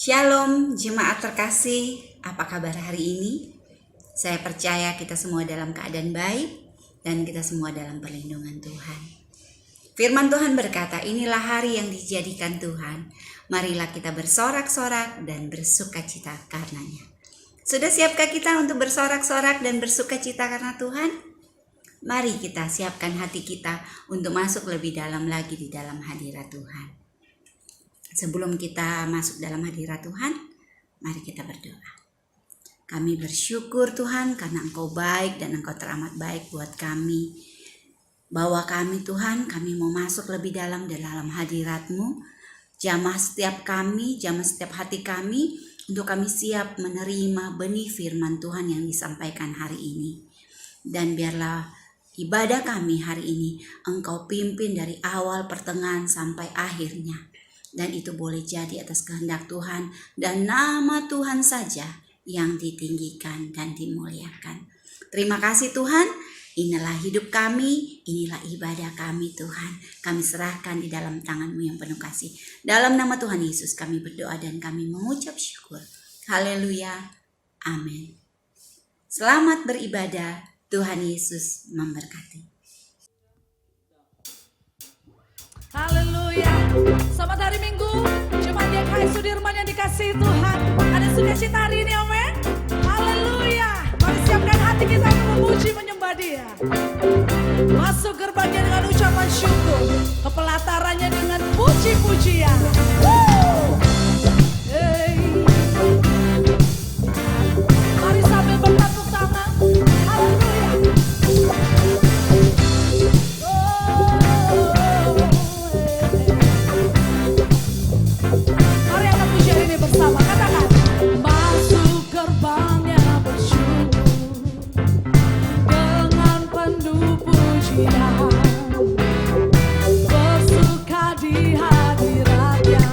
Shalom jemaat terkasih, apa kabar hari ini? Saya percaya kita semua dalam keadaan baik dan kita semua dalam perlindungan Tuhan. Firman Tuhan berkata, inilah hari yang dijadikan Tuhan. Marilah kita bersorak-sorak dan bersukacita karenanya. Sudah siapkah kita untuk bersorak-sorak dan bersukacita karena Tuhan? Mari kita siapkan hati kita untuk masuk lebih dalam lagi di dalam hadirat Tuhan. Sebelum kita masuk dalam hadirat Tuhan, mari kita berdoa. Kami bersyukur Tuhan karena Engkau baik dan Engkau teramat baik buat kami. Bawa kami Tuhan, kami mau masuk lebih dalam hadirat-Mu. Jamah setiap kami, jamah setiap hati kami, untuk kami siap menerima benih firman Tuhan yang disampaikan hari ini. Dan biarlah ibadah kami hari ini Engkau pimpin dari awal, pertengahan sampai akhirnya. Dan itu boleh jadi atas kehendak Tuhan dan nama Tuhan saja yang ditinggikan dan dimuliakan. Terima kasih Tuhan, inilah hidup kami, inilah ibadah kami Tuhan. Kami serahkan di dalam tangan-Mu yang penuh kasih. Dalam nama Tuhan Yesus kami berdoa dan kami mengucap syukur. Haleluya, amin. Selamat beribadah, Tuhan Yesus memberkati. Haleluya. Selamat hari Minggu. Jemaat GKI Sudirman yang dikasihi Tuhan. Ada sukacita hari ini, amin. Haleluya. Mari siapkan hati kita untuk memuji menyembah Dia. Masuk gerbangnya dengan ucapan syukur, ke pelatarannya dengan puji-pujian. Hey. Mari sambil bertepuk tangan. Haleluya. Mari angkat pujian ini bersama, katakan. Masuk gerbangnya bersyukur dengan penuh pujian, bersuka di hadiratnya.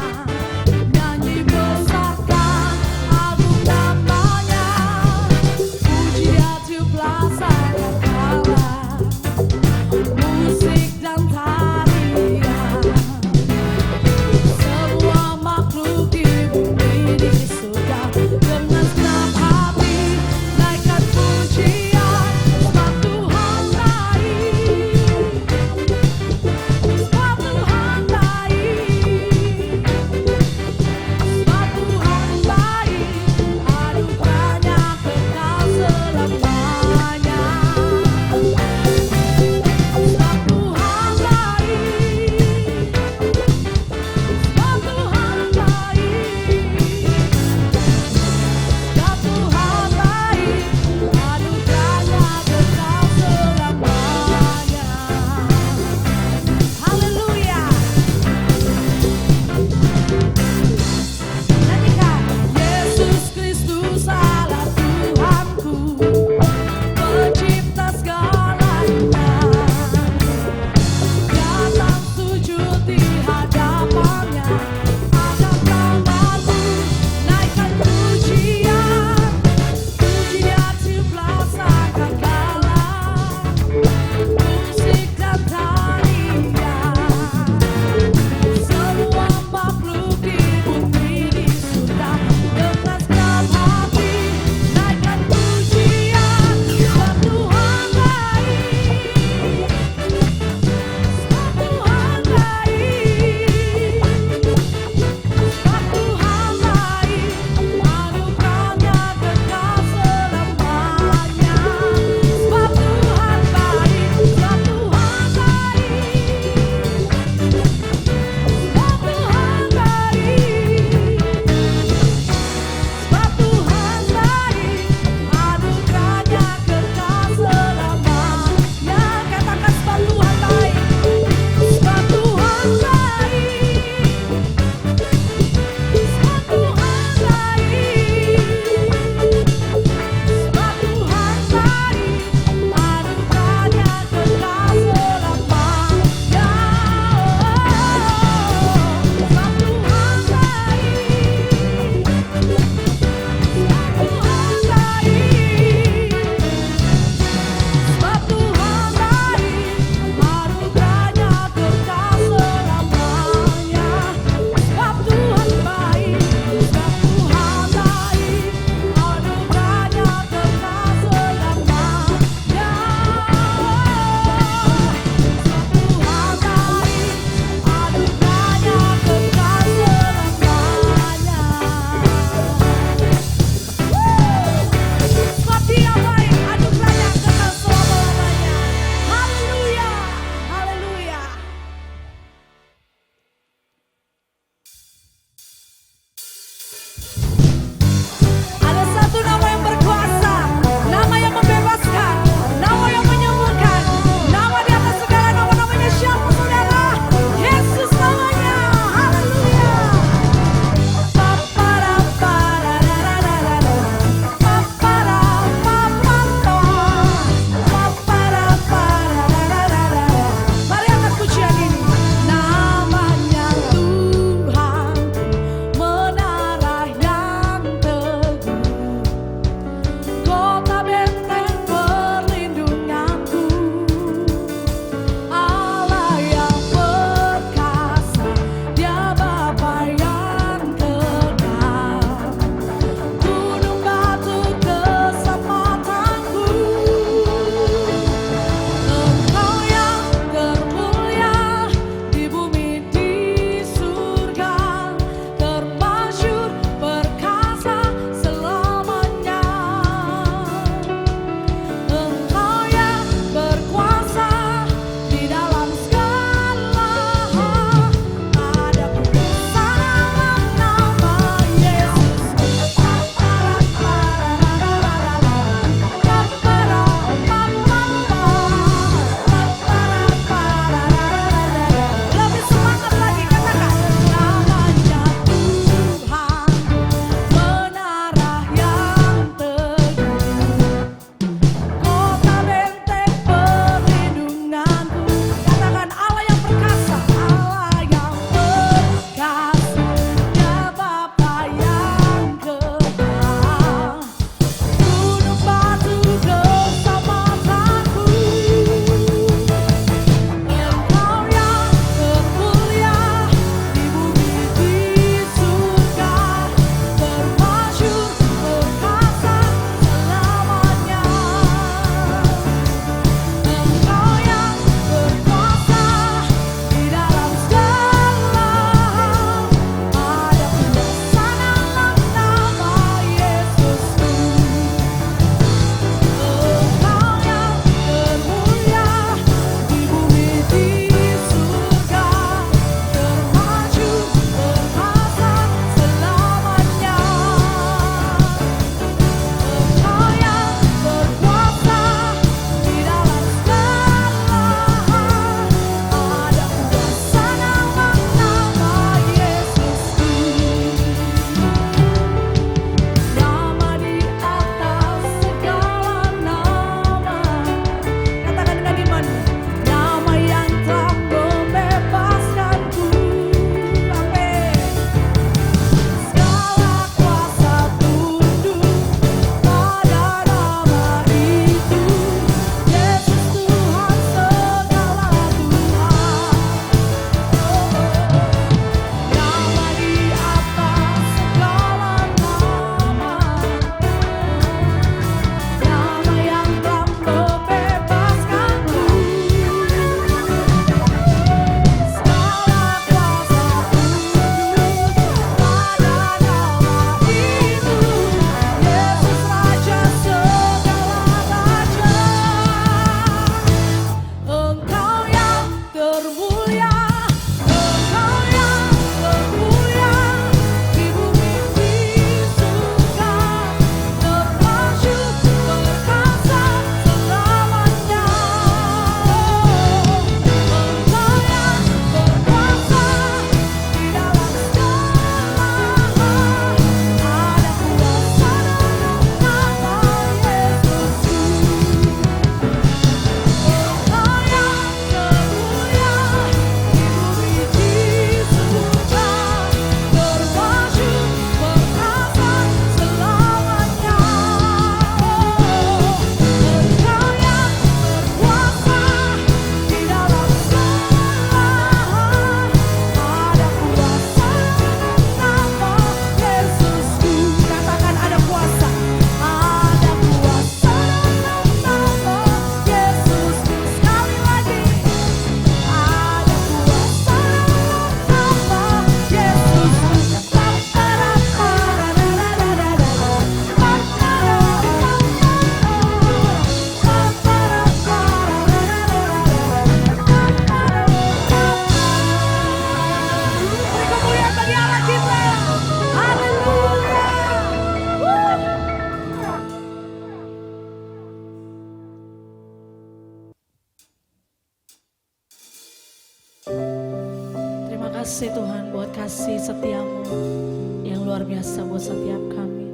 membebaskanku. Segala kuasa tunduk pada nama itu, Yesus Raja segala raja. Engkau yang termulia, Engkau yang termulia di bumi di surga, termasyur perkasa selamanya. Engkau yang berkuasa di dalam segala hal, ada kuasa dalam nama Yesusku. Engkau yang termulia di bumi di surga, termasyur perkasa selamanya. Engkau yang berkuasa di dalam segala hal, ada kuasa dalam nama Yesusku. Katakan ada kuasa dalam nama Yesus. Sekali lagi, ada kuasa dalam nama Yesus. Beri kemuliaan bagi Allah kita. Haleluya. Terima kasih Tuhan buat kasih setiamu yang luar biasa buat setiap kami.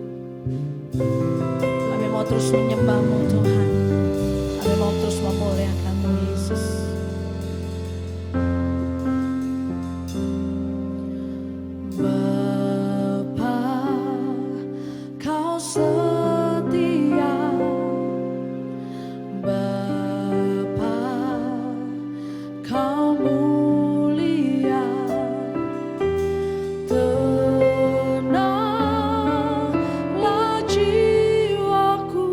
Kami mau terus menyembah-Mu Tuhan. Kami mau terus memuliakan-Mu Yesus. Bapa, Kau setia. Bapa, Kau mulia. Tenanglah jiwaku,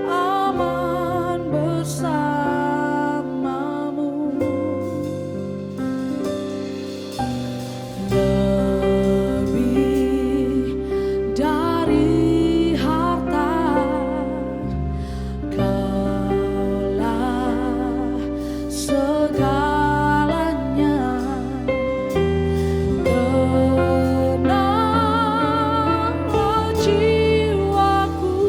aman bersamamu. Lebih dari harta, Kaulah segalanya. Tenanglah jiwaku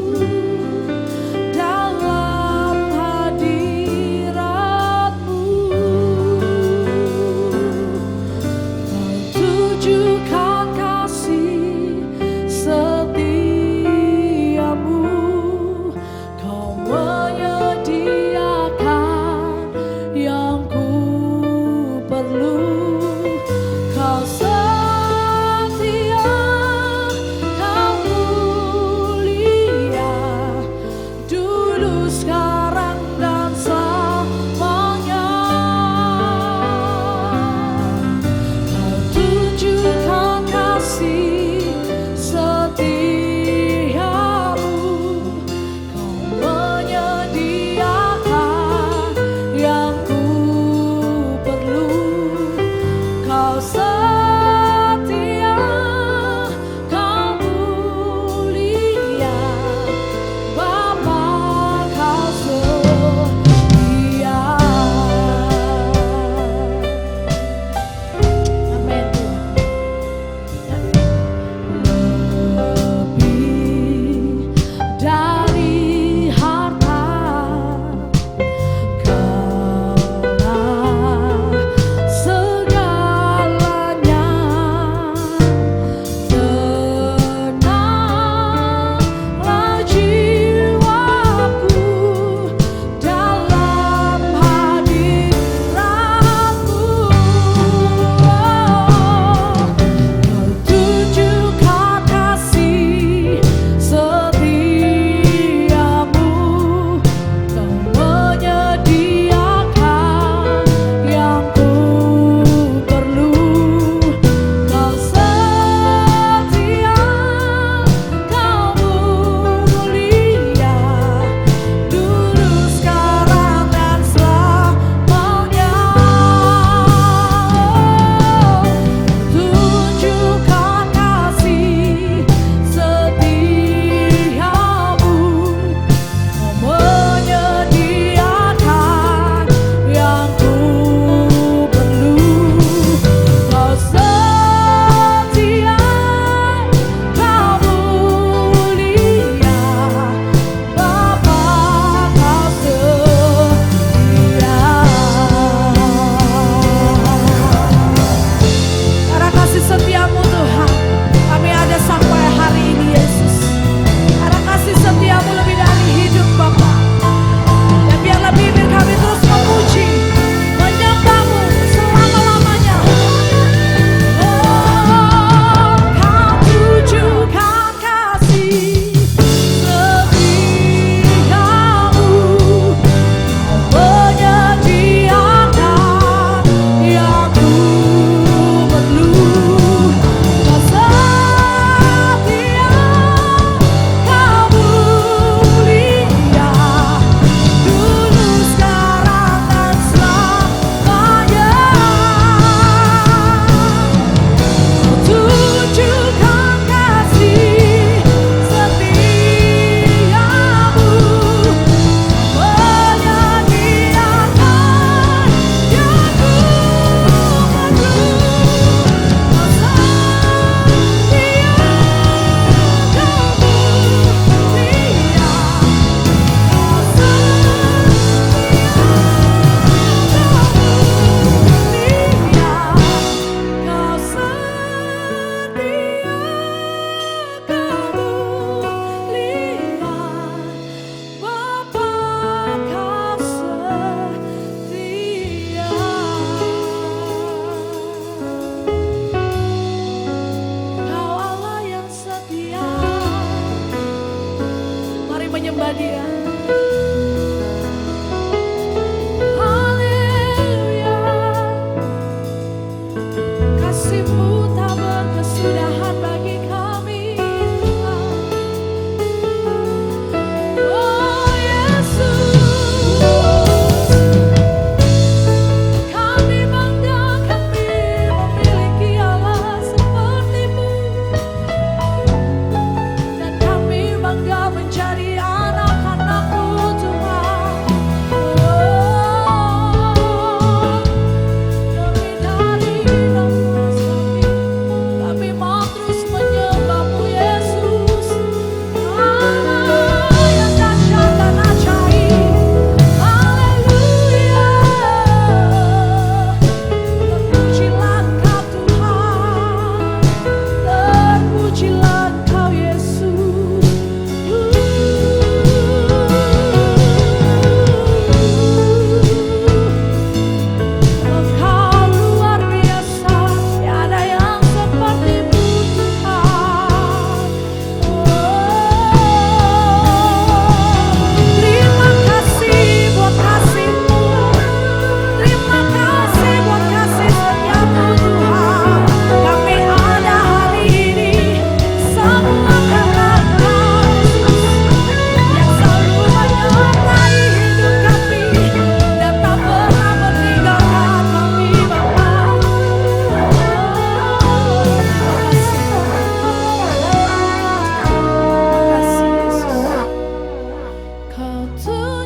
dalam hadirat-Mu. Kau tunjukkan kasih setiamu, Kau menyediakan yang ku perlu. Kau setia, Kau mulia, dulu, sekarang, dan selamanya. Kau tunjukkan kasih setiamu, Kau menyediakan yang ku perlu. Kau setia, Kau mulia, Bapa, Kau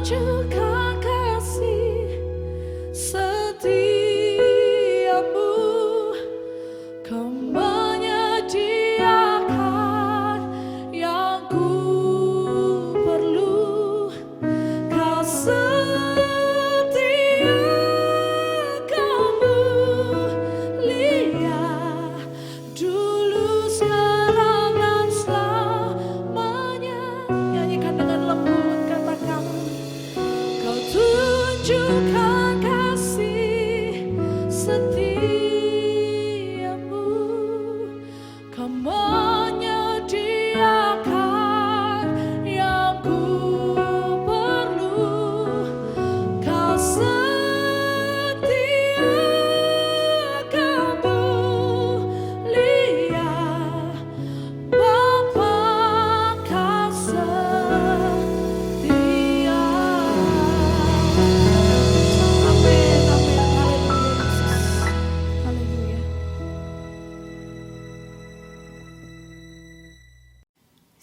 tunjukkan kasih setiamu, kau menyediakan yang ku perlu, kau setia, kau mulia, dulu, sekarang, dan selamanya. Nyanyikan dengan lembut, katakan, kau tunjukkan kasih setiamu, kau menyediakan yang ku perlu, kau setia, kau mulia, Bapa kau setia. Amin, amin, haleluya Yesus, haleluya.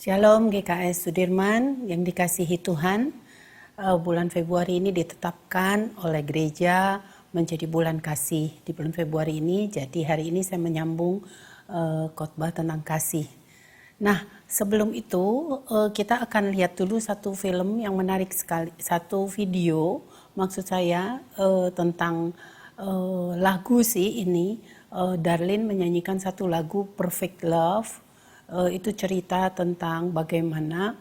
Shalom GKS Sudirman yang dikasihi Tuhan. Bulan Februari ini ditetapkan oleh gereja menjadi bulan kasih di bulan Februari ini. Jadi hari ini saya menyambung khotbah tentang kasih. Nah, sebelum itu kita akan lihat dulu satu film yang menarik sekali, satu video maksud saya tentang lagu sih ini. Darlene menyanyikan satu lagu Perfect Love. Itu cerita tentang bagaimana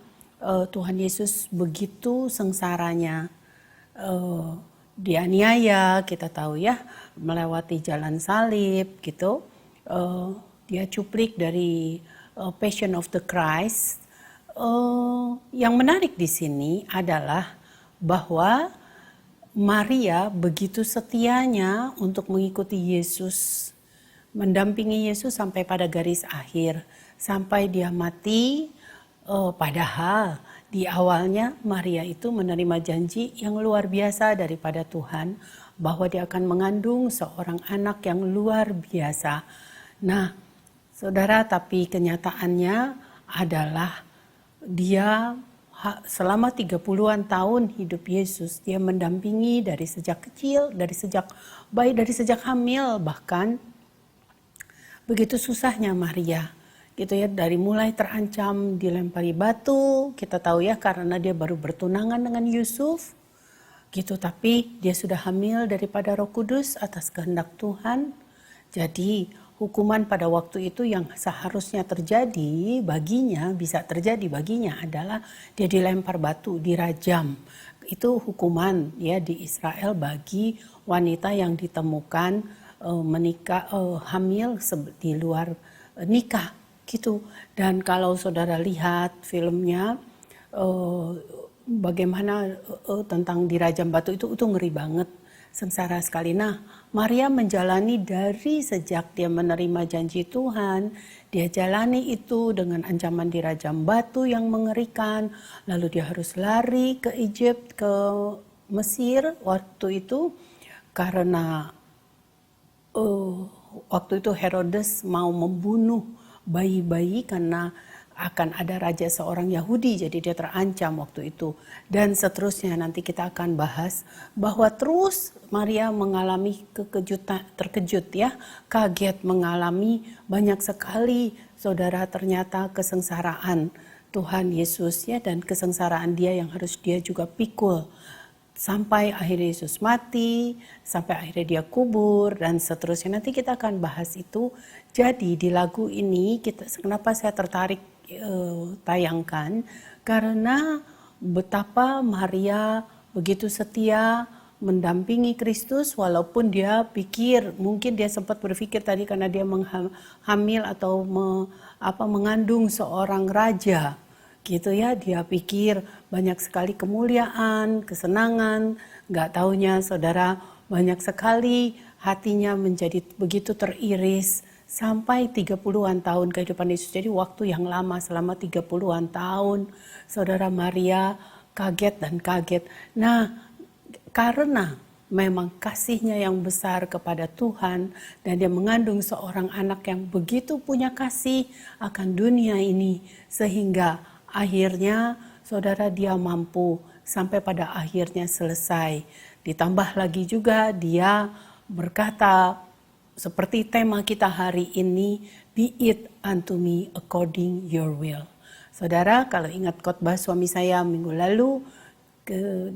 Tuhan Yesus begitu sengsaranya dianiaya, kita tahu ya, melewati jalan salib gitu. Dia cuplik dari Passion of the Christ. Yang menarik di sini adalah bahwa Maria begitu setianya untuk mengikuti Yesus, mendampingi Yesus sampai pada garis akhir, sampai dia mati. Padahal di awalnya Maria itu menerima janji yang luar biasa daripada Tuhan, bahwa dia akan mengandung seorang anak yang luar biasa. Nah, saudara, tapi kenyataannya adalah dia selama 30-an tahun hidup Yesus, dia mendampingi dari sejak kecil, dari sejak bayi, dari sejak hamil bahkan. Begitu susahnya Maria, gitu ya, dari mulai terancam dilempari batu, kita tahu ya, karena dia baru bertunangan dengan Yusuf, gitu. Tapi dia sudah hamil daripada Roh Kudus atas kehendak Tuhan. Jadi hukuman pada waktu itu yang seharusnya terjadi baginya, bisa terjadi baginya adalah dia dilempar batu, dirajam. Itu hukuman ya di Israel bagi wanita yang ditemukan menikah, hamil di luar nikah gitu. Dan kalau saudara lihat filmnya, bagaimana tentang dirajam batu itu ngeri banget, sengsara sekali. Nah, Maria menjalani dari sejak dia menerima janji Tuhan, dia jalani itu dengan ancaman dirajam batu yang mengerikan, lalu dia harus lari ke Egypt, ke Mesir waktu itu, karena waktu itu Herodes mau membunuh bayi-bayi karena akan ada raja seorang Yahudi, jadi dia terancam waktu itu. Dan seterusnya nanti kita akan bahas bahwa terus Maria mengalami terkejut ya, kaget, mengalami banyak sekali saudara, ternyata kesengsaraan Tuhan Yesus ya, dan kesengsaraan dia yang harus dia juga pikul. Sampai akhirnya Yesus mati, sampai akhirnya dia kubur, dan seterusnya. Nanti kita akan bahas itu. Jadi di lagu ini, kenapa saya tertarik tayangkan? Karena betapa Maria begitu setia mendampingi Kristus, walaupun dia pikir, mungkin dia sempat berpikir tadi karena dia hamil atau mengandung seorang raja. Gitu ya, dia pikir banyak sekali kemuliaan, kesenangan, gak taunya saudara banyak sekali hatinya menjadi begitu teriris sampai 30-an tahun kehidupan Yesus. Jadi waktu yang lama, selama 30-an tahun saudara, Maria kaget dan kaget. Nah, karena memang kasihnya yang besar kepada Tuhan dan dia mengandung seorang anak yang begitu punya kasih akan dunia ini, sehingga akhirnya saudara dia mampu sampai pada akhirnya selesai. Ditambah lagi juga dia berkata seperti tema kita hari ini, be it unto me according your will. Saudara, kalau ingat khotbah suami saya minggu lalu,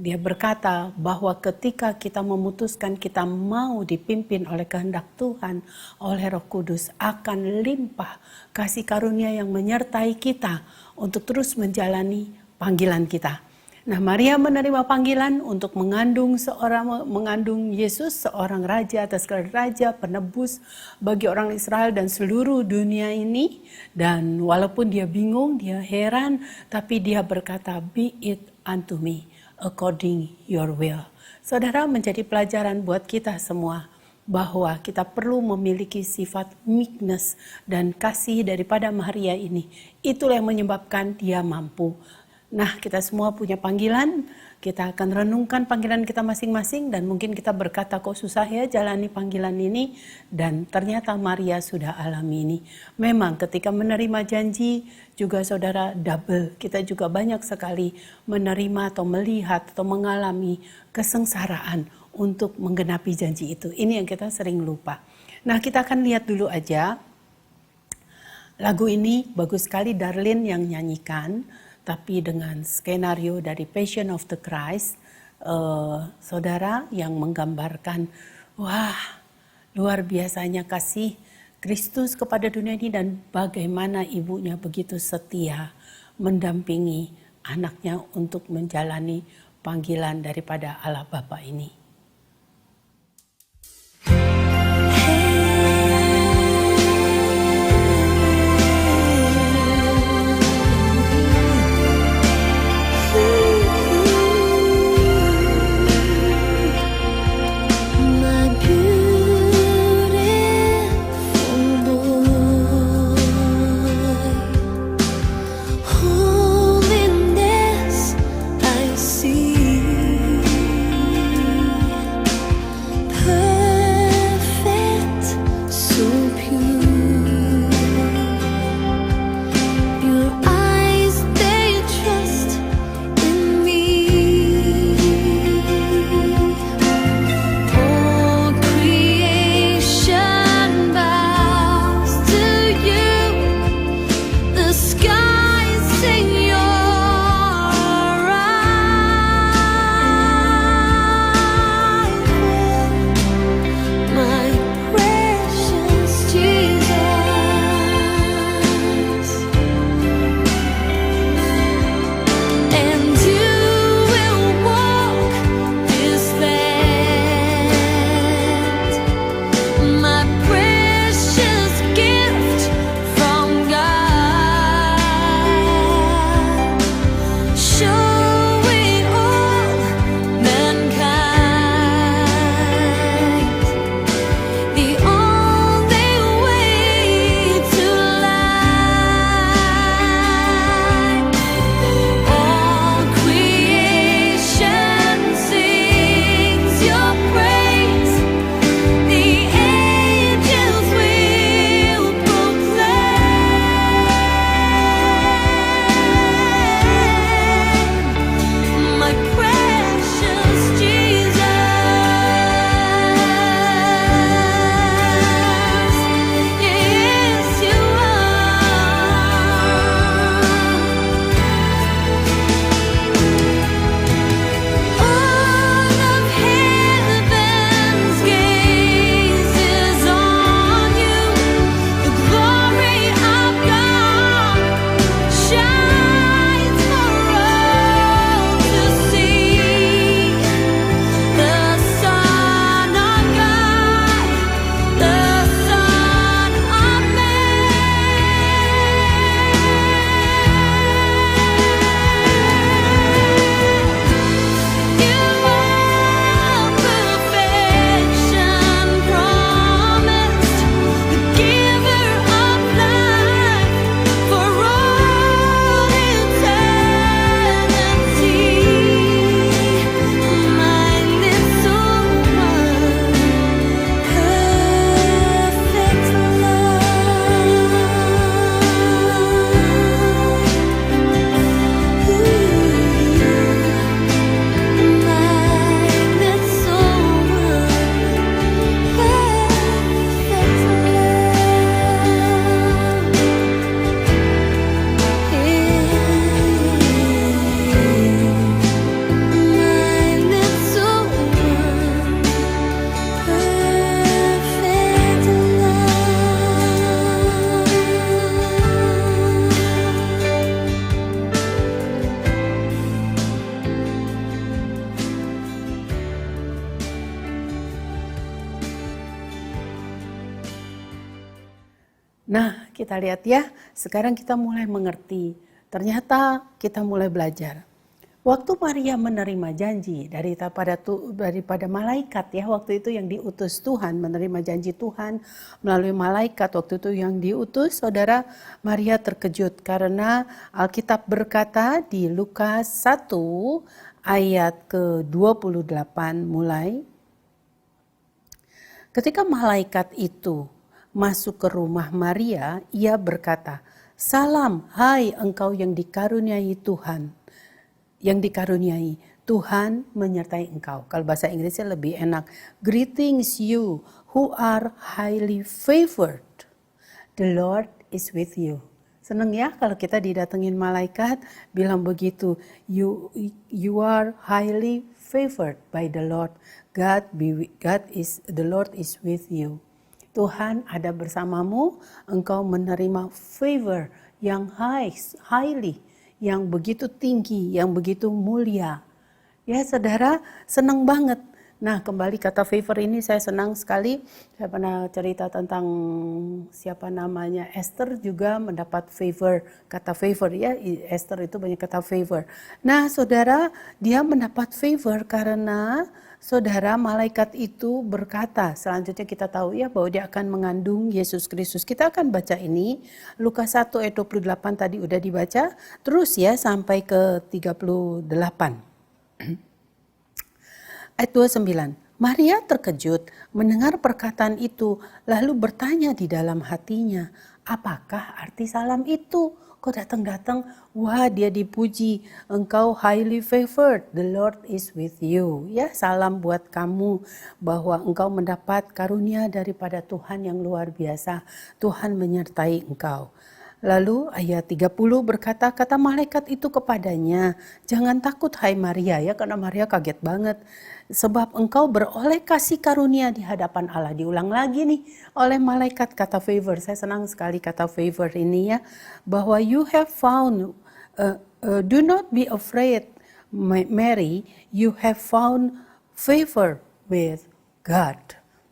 dia berkata bahwa ketika kita memutuskan kita mau dipimpin oleh kehendak Tuhan, oleh Roh Kudus, akan limpah kasih karunia yang menyertai kita untuk terus menjalani panggilan kita. Nah, Maria menerima panggilan untuk mengandung Yesus, seorang raja atas segala raja, penebus bagi orang Israel dan seluruh dunia ini. Dan walaupun dia bingung, dia heran, tapi dia berkata, be it unto me according your will. Saudara, menjadi pelajaran buat kita semua bahwa kita perlu memiliki sifat meekness dan kasih daripada Maria ini. Itulah yang menyebabkan dia mampu. Nah, kita semua punya panggilan, kita akan renungkan panggilan kita masing-masing dan mungkin kita berkata, kok susah ya jalani panggilan ini, dan ternyata Maria sudah alami ini. Memang ketika menerima janji juga saudara double, kita juga banyak sekali menerima atau melihat atau mengalami kesengsaraan untuk menggenapi janji itu. Ini yang kita sering lupa. Nah, kita akan lihat dulu aja. Lagu ini bagus sekali, Darlene yang nyanyikan, tapi dengan skenario dari Passion of the Christ, saudara, yang menggambarkan, wah, luar biasanya kasih Kristus kepada dunia ini dan bagaimana ibunya begitu setia mendampingi anaknya untuk menjalani panggilan daripada Allah Bapa ini. Holiness I see. Nah, kita lihat ya, sekarang kita mulai mengerti. Ternyata kita mulai belajar. Waktu Maria menerima janji daripada malaikat ya, waktu itu yang diutus Tuhan, menerima janji Tuhan melalui malaikat, waktu itu yang diutus, saudara, Maria terkejut karena Alkitab berkata di Lukas 1 ayat ke-28 mulai, ketika malaikat itu masuk ke rumah Maria, ia berkata, "Salam, hai engkau yang dikaruniai Tuhan." Yang dikaruniai, Tuhan menyertai engkau. Kalau bahasa Inggrisnya lebih enak. Greetings you who are highly favored. The Lord is with you. Seneng ya kalau kita didatengin malaikat bilang begitu. You are highly favored by the Lord. The Lord is with you. Tuhan ada bersamamu, engkau menerima favor yang highly, yang begitu tinggi, yang begitu mulia. Ya saudara, senang banget. Nah, kembali kata favor ini saya senang sekali. Saya pernah cerita tentang siapa namanya, Esther juga mendapat favor. Kata favor ya, Esther itu banyak kata favor. Nah saudara, dia mendapat favor karena saudara, malaikat itu berkata, selanjutnya kita tahu ya bahwa dia akan mengandung Yesus Kristus. Kita akan baca ini, Lukas 1 ayat 28 tadi udah dibaca, terus ya sampai ke 38. Ayat 29, Maria terkejut mendengar perkataan itu, lalu bertanya di dalam hatinya, apakah arti salam itu? Kok datang-datang, wah dia dipuji, engkau highly favored, the Lord is with you. Ya, salam buat kamu bahwa engkau mendapat karunia daripada Tuhan yang luar biasa. Tuhan menyertai engkau. Lalu ayat 30 berkata, kata malaikat itu kepadanya, jangan takut hai Maria, ya, karena Maria kaget banget. Sebab engkau beroleh kasih karunia di hadapan Allah. Diulang lagi nih oleh malaikat kata favor. Saya senang sekali kata favor ini ya. Bahwa you have found, do not be afraid Mary, you have found favor with God.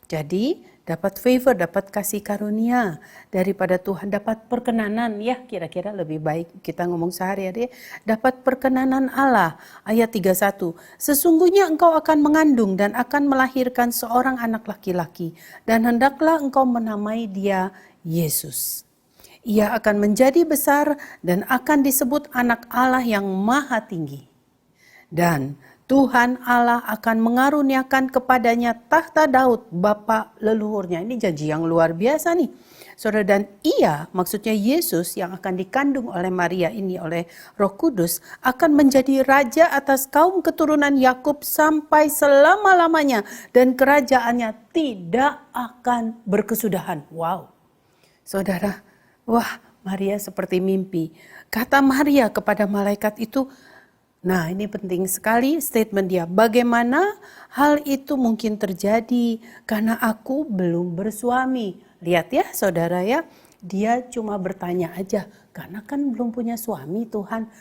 Jadi dapat favor, dapat kasih karunia daripada Tuhan, dapat perkenanan ya, kira-kira lebih baik kita ngomong sehari-hari, dapat perkenanan Allah. Ayat 31, sesungguhnya engkau akan mengandung dan akan melahirkan seorang anak laki-laki, dan hendaklah engkau menamai dia Yesus. Ia akan menjadi besar dan akan disebut anak Allah yang maha tinggi. Dan Tuhan Allah akan mengaruniakan kepadanya tahta Daud, bapa leluhurnya. Ini janji yang luar biasa nih. Saudara, dan ia, maksudnya Yesus yang akan dikandung oleh Maria ini oleh Roh Kudus, akan menjadi raja atas kaum keturunan Yakub sampai selama-lamanya, dan kerajaannya tidak akan berkesudahan. Wow. Saudara, wah, Maria seperti mimpi. Kata Maria kepada malaikat itu, nah ini penting sekali statement dia. Bagaimana hal itu mungkin terjadi karena aku belum bersuami. Lihat ya saudara ya, dia cuma bertanya aja. Karena kan belum punya suami Tuhan.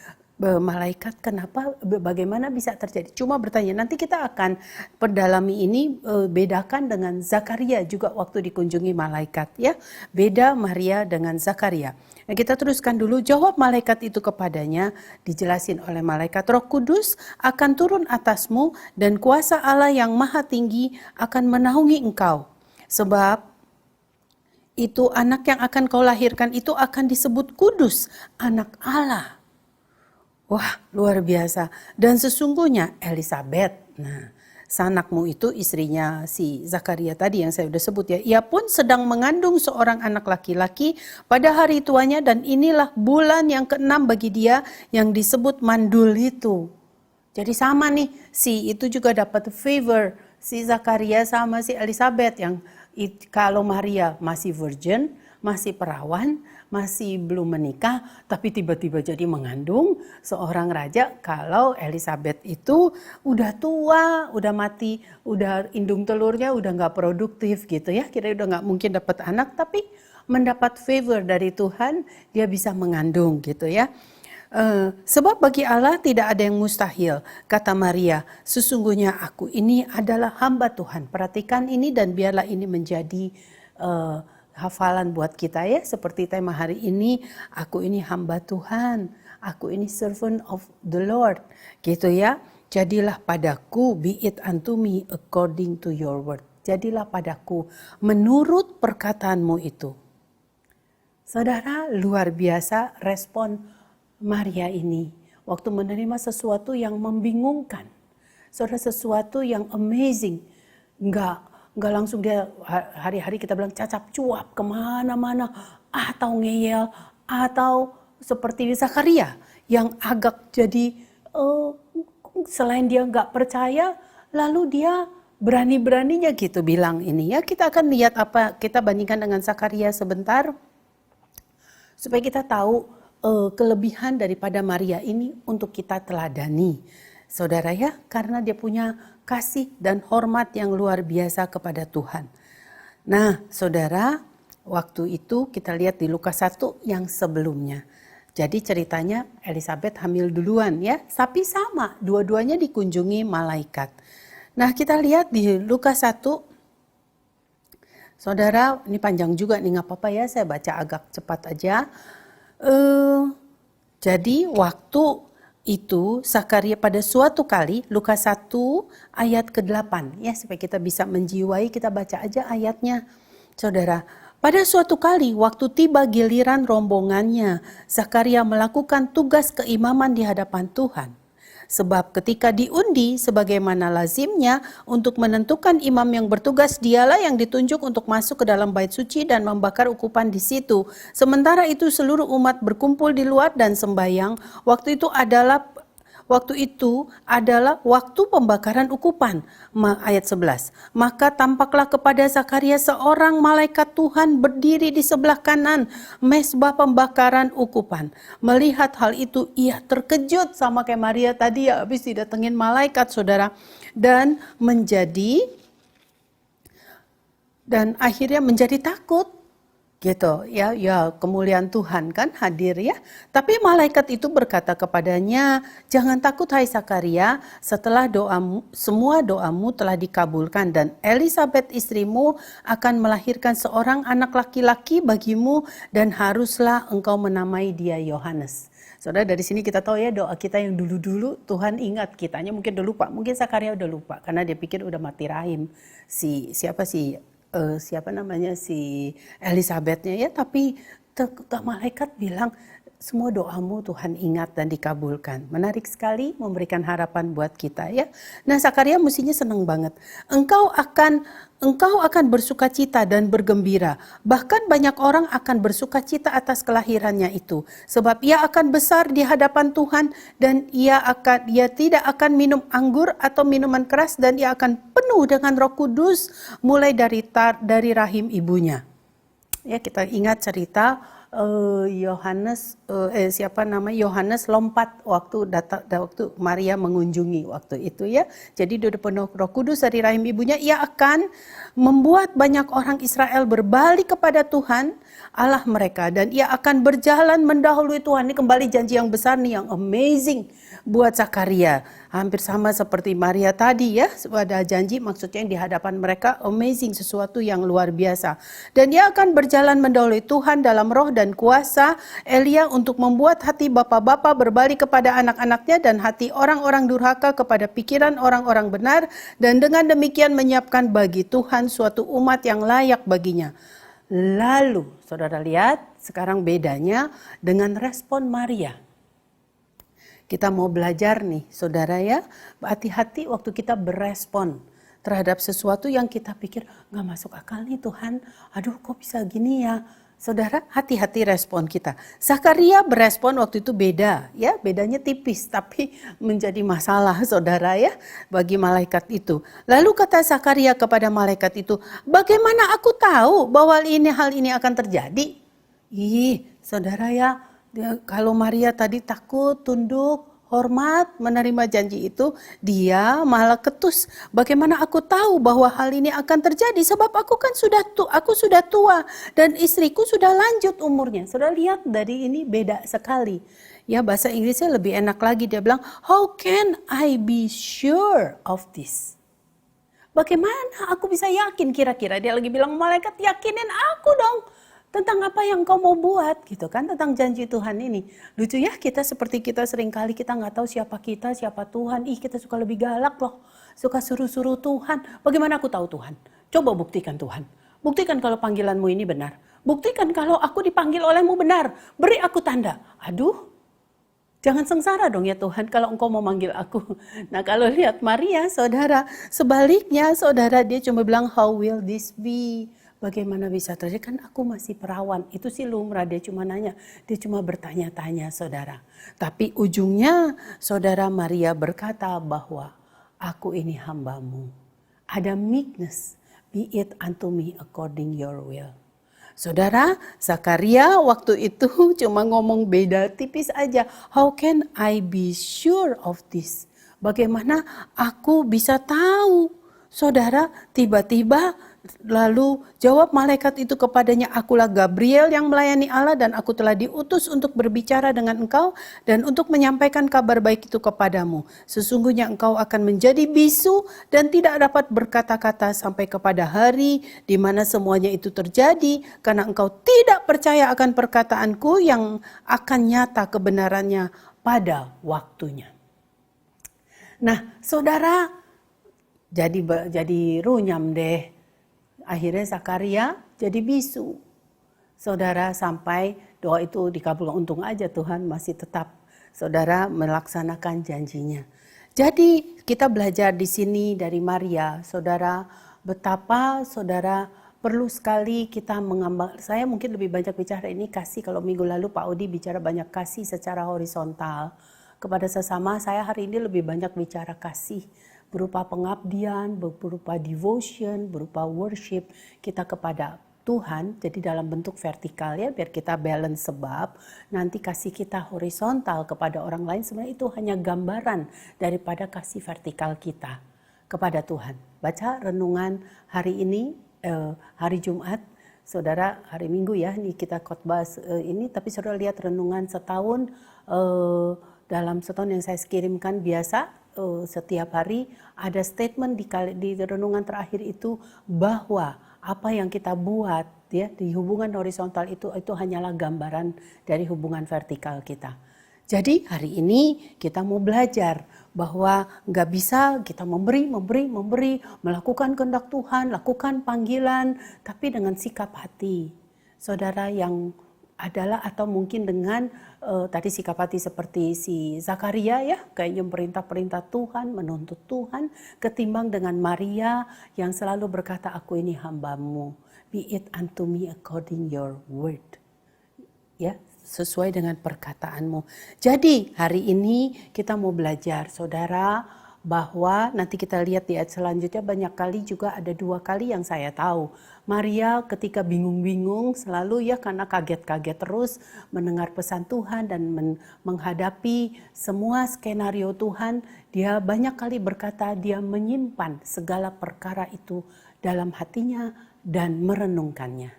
Malaikat kenapa, bagaimana bisa terjadi? Cuma bertanya. Nanti kita akan perdalami ini, bedakan dengan Zakaria juga waktu dikunjungi malaikat ya. Beda Maria dengan Zakaria. Nah, kita teruskan dulu, jawab malaikat itu kepadanya, dijelasin oleh malaikat, Roh Kudus akan turun atasmu dan kuasa Allah yang maha tinggi akan menaungi engkau. Sebab itu anak yang akan kau lahirkan itu akan disebut kudus, anak Allah. Wah, luar biasa. Dan sesungguhnya Elizabeth, nah, sanakmu itu istrinya si Zakaria tadi yang saya sudah sebut ya. Ia pun sedang mengandung seorang anak laki-laki pada hari tuanya, dan inilah bulan yang ke-6 bagi dia yang disebut mandul itu. Jadi sama nih, si itu juga dapat favor. Si Zakaria sama si Elizabeth yang kalau Maria masih virgin, masih perawan, masih belum menikah, tapi tiba-tiba jadi mengandung seorang raja. Kalau Elizabeth itu udah tua, udah mati, udah indung telurnya udah nggak produktif gitu ya, kira udah nggak mungkin dapat anak, tapi mendapat favor dari Tuhan, dia bisa mengandung gitu ya. Sebab bagi Allah tidak ada yang mustahil, kata Maria, sesungguhnya aku ini adalah hamba Tuhan. Perhatikan ini dan biarlah ini menjadi hafalan buat kita ya, seperti tema hari ini, aku ini hamba Tuhan, aku ini servant of the Lord, gitu ya. Jadilah padaku, be it unto me according to your word. Jadilah padaku menurut perkataanmu itu. Saudara, luar biasa respon Maria ini waktu menerima sesuatu yang membingungkan. Saudara, sesuatu yang amazing. Enggak langsung dia hari-hari kita bilang cacap cuap kemana-mana. Atau ngeyel. Atau seperti Zakaria yang agak jadi selain dia enggak percaya. Lalu dia berani-beraninya gitu bilang ini ya. Kita akan lihat apa kita bandingkan dengan Zakaria sebentar. Supaya kita tahu kelebihan daripada Maria ini untuk kita teladani. Saudara ya, karena dia punya kasih dan hormat yang luar biasa kepada Tuhan. Nah, saudara, waktu itu kita lihat di Lukas 1 yang sebelumnya. Jadi ceritanya Elizabeth hamil duluan ya, tapi sama, dua-duanya dikunjungi malaikat. Nah, kita lihat di Lukas 1, saudara, ini panjang juga nih, nggak apa-apa ya, saya baca agak cepat aja. Jadi waktu itu Zakaria pada suatu kali, Lukas 1 ayat ke-8 ya, supaya kita bisa menjiwai, kita baca aja ayatnya. Saudara, pada suatu kali waktu tiba giliran rombongannya, Zakaria melakukan tugas keimaman di hadapan Tuhan. Sebab ketika diundi sebagaimana lazimnya untuk menentukan imam yang bertugas, dialah yang ditunjuk untuk masuk ke dalam bait suci dan membakar ukupan di situ. Sementara itu seluruh umat berkumpul di luar dan sembahyang. Waktu itu adalah waktu pembakaran ukupan. Ayat 11. Maka tampaklah kepada Zakaria seorang malaikat Tuhan berdiri di sebelah kanan mezbah pembakaran ukupan. Melihat hal itu ia terkejut sama kayak Maria tadi ya, habis didatengin malaikat, saudara. Dan akhirnya menjadi takut. Gitu ya, kemuliaan Tuhan kan hadir ya. Tapi malaikat itu berkata kepadanya, jangan takut hai Zakaria, setelah semua doamu telah dikabulkan dan Elizabeth istrimu akan melahirkan seorang anak laki-laki bagimu dan haruslah engkau menamai dia Yohanes. Saudara, dari sini kita tahu ya, doa kita yang dulu-dulu Tuhan ingat kitanya, mungkin udah lupa, mungkin Zakaria udah lupa karena dia pikir udah mati rahim si Elizabethnya ya, tapi malaikat bilang semua doamu Tuhan ingat dan dikabulkan. Menarik sekali, memberikan harapan buat kita ya. Nah, Zakaria mestinya senang banget. Engkau akan bersukacita dan bergembira. Bahkan banyak orang akan bersukacita atas kelahirannya itu, sebab ia akan besar di hadapan Tuhan dan ia tidak akan minum anggur atau minuman keras dan ia akan penuh dengan Roh Kudus mulai dari rahim ibunya. Ya, kita ingat cerita Yohanes lompat waktu Maria mengunjungi waktu itu ya. Jadi dia penuh Roh Kudus dari rahim ibunya, ia akan membuat banyak orang Israel berbalik kepada Tuhan Allah mereka dan ia akan berjalan mendahului Tuhan. Ini kembali janji yang besar nih, yang amazing buat Zakaria. Hampir sama seperti Maria tadi ya, ada janji maksudnya yang di hadapan mereka amazing, sesuatu yang luar biasa. Dan dia akan berjalan mendahului Tuhan dalam roh dan kuasa Elia untuk membuat hati bapak-bapak berbalik kepada anak-anaknya dan hati orang-orang durhaka kepada pikiran orang-orang benar, dan dengan demikian menyiapkan bagi Tuhan suatu umat yang layak baginya. Lalu saudara lihat sekarang bedanya dengan respon Maria. Kita mau belajar nih saudara ya, hati-hati waktu kita berespon terhadap sesuatu yang kita pikir gak masuk akal nih Tuhan, aduh kok bisa gini ya. Saudara, hati-hati respon kita. Zakaria berespon waktu itu beda ya, bedanya tipis tapi menjadi masalah saudara ya bagi malaikat itu. Lalu kata Zakaria kepada malaikat itu, bagaimana aku tahu bahwa hal ini akan terjadi? Saudara ya, kalau Maria tadi takut, tunduk, hormat, menerima janji itu, dia malah ketus. Bagaimana aku tahu bahwa hal ini akan terjadi? Sebab aku sudah tua dan istriku sudah lanjut umurnya. Saudara lihat dari ini beda sekali. Ya, bahasa Inggrisnya lebih enak lagi, dia bilang, how can I be sure of this? Bagaimana aku bisa yakin kira-kira? Dia lagi bilang, malaikat yakinin aku dong. Tentang apa yang kau mau buat gitu kan, tentang janji Tuhan ini. Lucu ya, kita seperti kita seringkali kita nggak tahu siapa kita, siapa Tuhan. Kita suka lebih galak loh, suka suruh-suruh Tuhan. Bagaimana aku tahu Tuhan? Coba buktikan Tuhan. Buktikan kalau panggilanmu ini benar. Buktikan kalau aku dipanggil olehmu benar. Beri aku tanda. Aduh, jangan sengsara dong ya Tuhan kalau engkau mau manggil aku. Nah kalau lihat Maria saudara, sebaliknya saudara dia cuma bilang how will this be? Bagaimana bisa terjadi? Kan aku masih perawan. Itu sih lumrah, dia cuma nanya. Dia cuma bertanya-tanya saudara. Tapi ujungnya saudara Maria berkata bahwa aku ini hambamu. Ada meekness. Be it unto me according your will. Saudara, Zakaria waktu itu cuma ngomong beda tipis aja. How can I be sure of this? Bagaimana aku bisa tahu? Saudara, tiba-tiba lalu jawab malaikat itu kepadanya, akulah Gabriel yang melayani Allah dan aku telah diutus untuk berbicara dengan engkau dan untuk menyampaikan kabar baik itu kepadamu. Sesungguhnya engkau akan menjadi bisu dan tidak dapat berkata-kata sampai kepada hari di mana semuanya itu terjadi karena engkau tidak percaya akan perkataanku yang akan nyata kebenarannya pada waktunya. Nah, saudara, jadi runyam deh. Akhirnya Zakaria jadi bisu. Saudara, sampai doa itu dikabulkan. Untung aja Tuhan masih tetap saudara melaksanakan janjinya. Jadi kita belajar di sini dari Maria, saudara, betapa saudara perlu sekali kita mengambil. Saya mungkin lebih banyak bicara ini kasih. Kalau minggu lalu Pak Odi bicara banyak kasih secara horizontal kepada sesama, saya hari ini lebih banyak bicara kasih berupa pengabdian, berupa devotion, berupa worship kita kepada Tuhan. Jadi dalam bentuk vertikal ya, biar kita balance, sebab nanti kasih kita horizontal kepada orang lain sebenarnya itu hanya gambaran daripada kasih vertikal kita kepada Tuhan. Baca renungan hari ini, hari Jumat, saudara, hari Minggu ya, ini kita khotbah ini, tapi saudara lihat renungan setahun, dalam setahun yang saya kirimkan biasa, setiap hari ada statement di renungan terakhir itu bahwa apa yang kita buat ya di hubungan horizontal itu hanyalah gambaran dari hubungan vertikal kita. Jadi hari ini kita mau belajar bahwa nggak bisa kita memberi, melakukan kehendak Tuhan, lakukan panggilan, tapi dengan sikap hati. Saudara yang adalah atau mungkin dengan tadi sikap hati seperti si Zakaria ya, kayaknya perintah-perintah Tuhan, menuntut Tuhan, ketimbang dengan Maria yang selalu berkata, aku ini hambamu, be it unto me according your word. Ya, sesuai dengan perkataanmu. Jadi hari ini kita mau belajar saudara, bahwa nanti kita lihat di ayat selanjutnya banyak kali juga ada 2 kali yang saya tahu. Maria ketika bingung-bingung selalu ya karena kaget-kaget terus mendengar pesan Tuhan dan menghadapi semua skenario Tuhan. Dia banyak kali berkata dia menyimpan segala perkara itu dalam hatinya dan merenungkannya.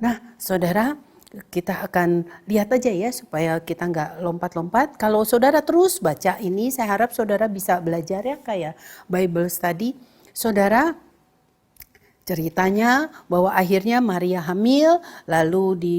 Nah saudara, kita akan lihat aja ya supaya kita nggak lompat-lompat. Kalau saudara terus baca ini, saya harap saudara bisa belajar ya kayak Bible study. Saudara, ceritanya bahwa akhirnya Maria hamil, lalu di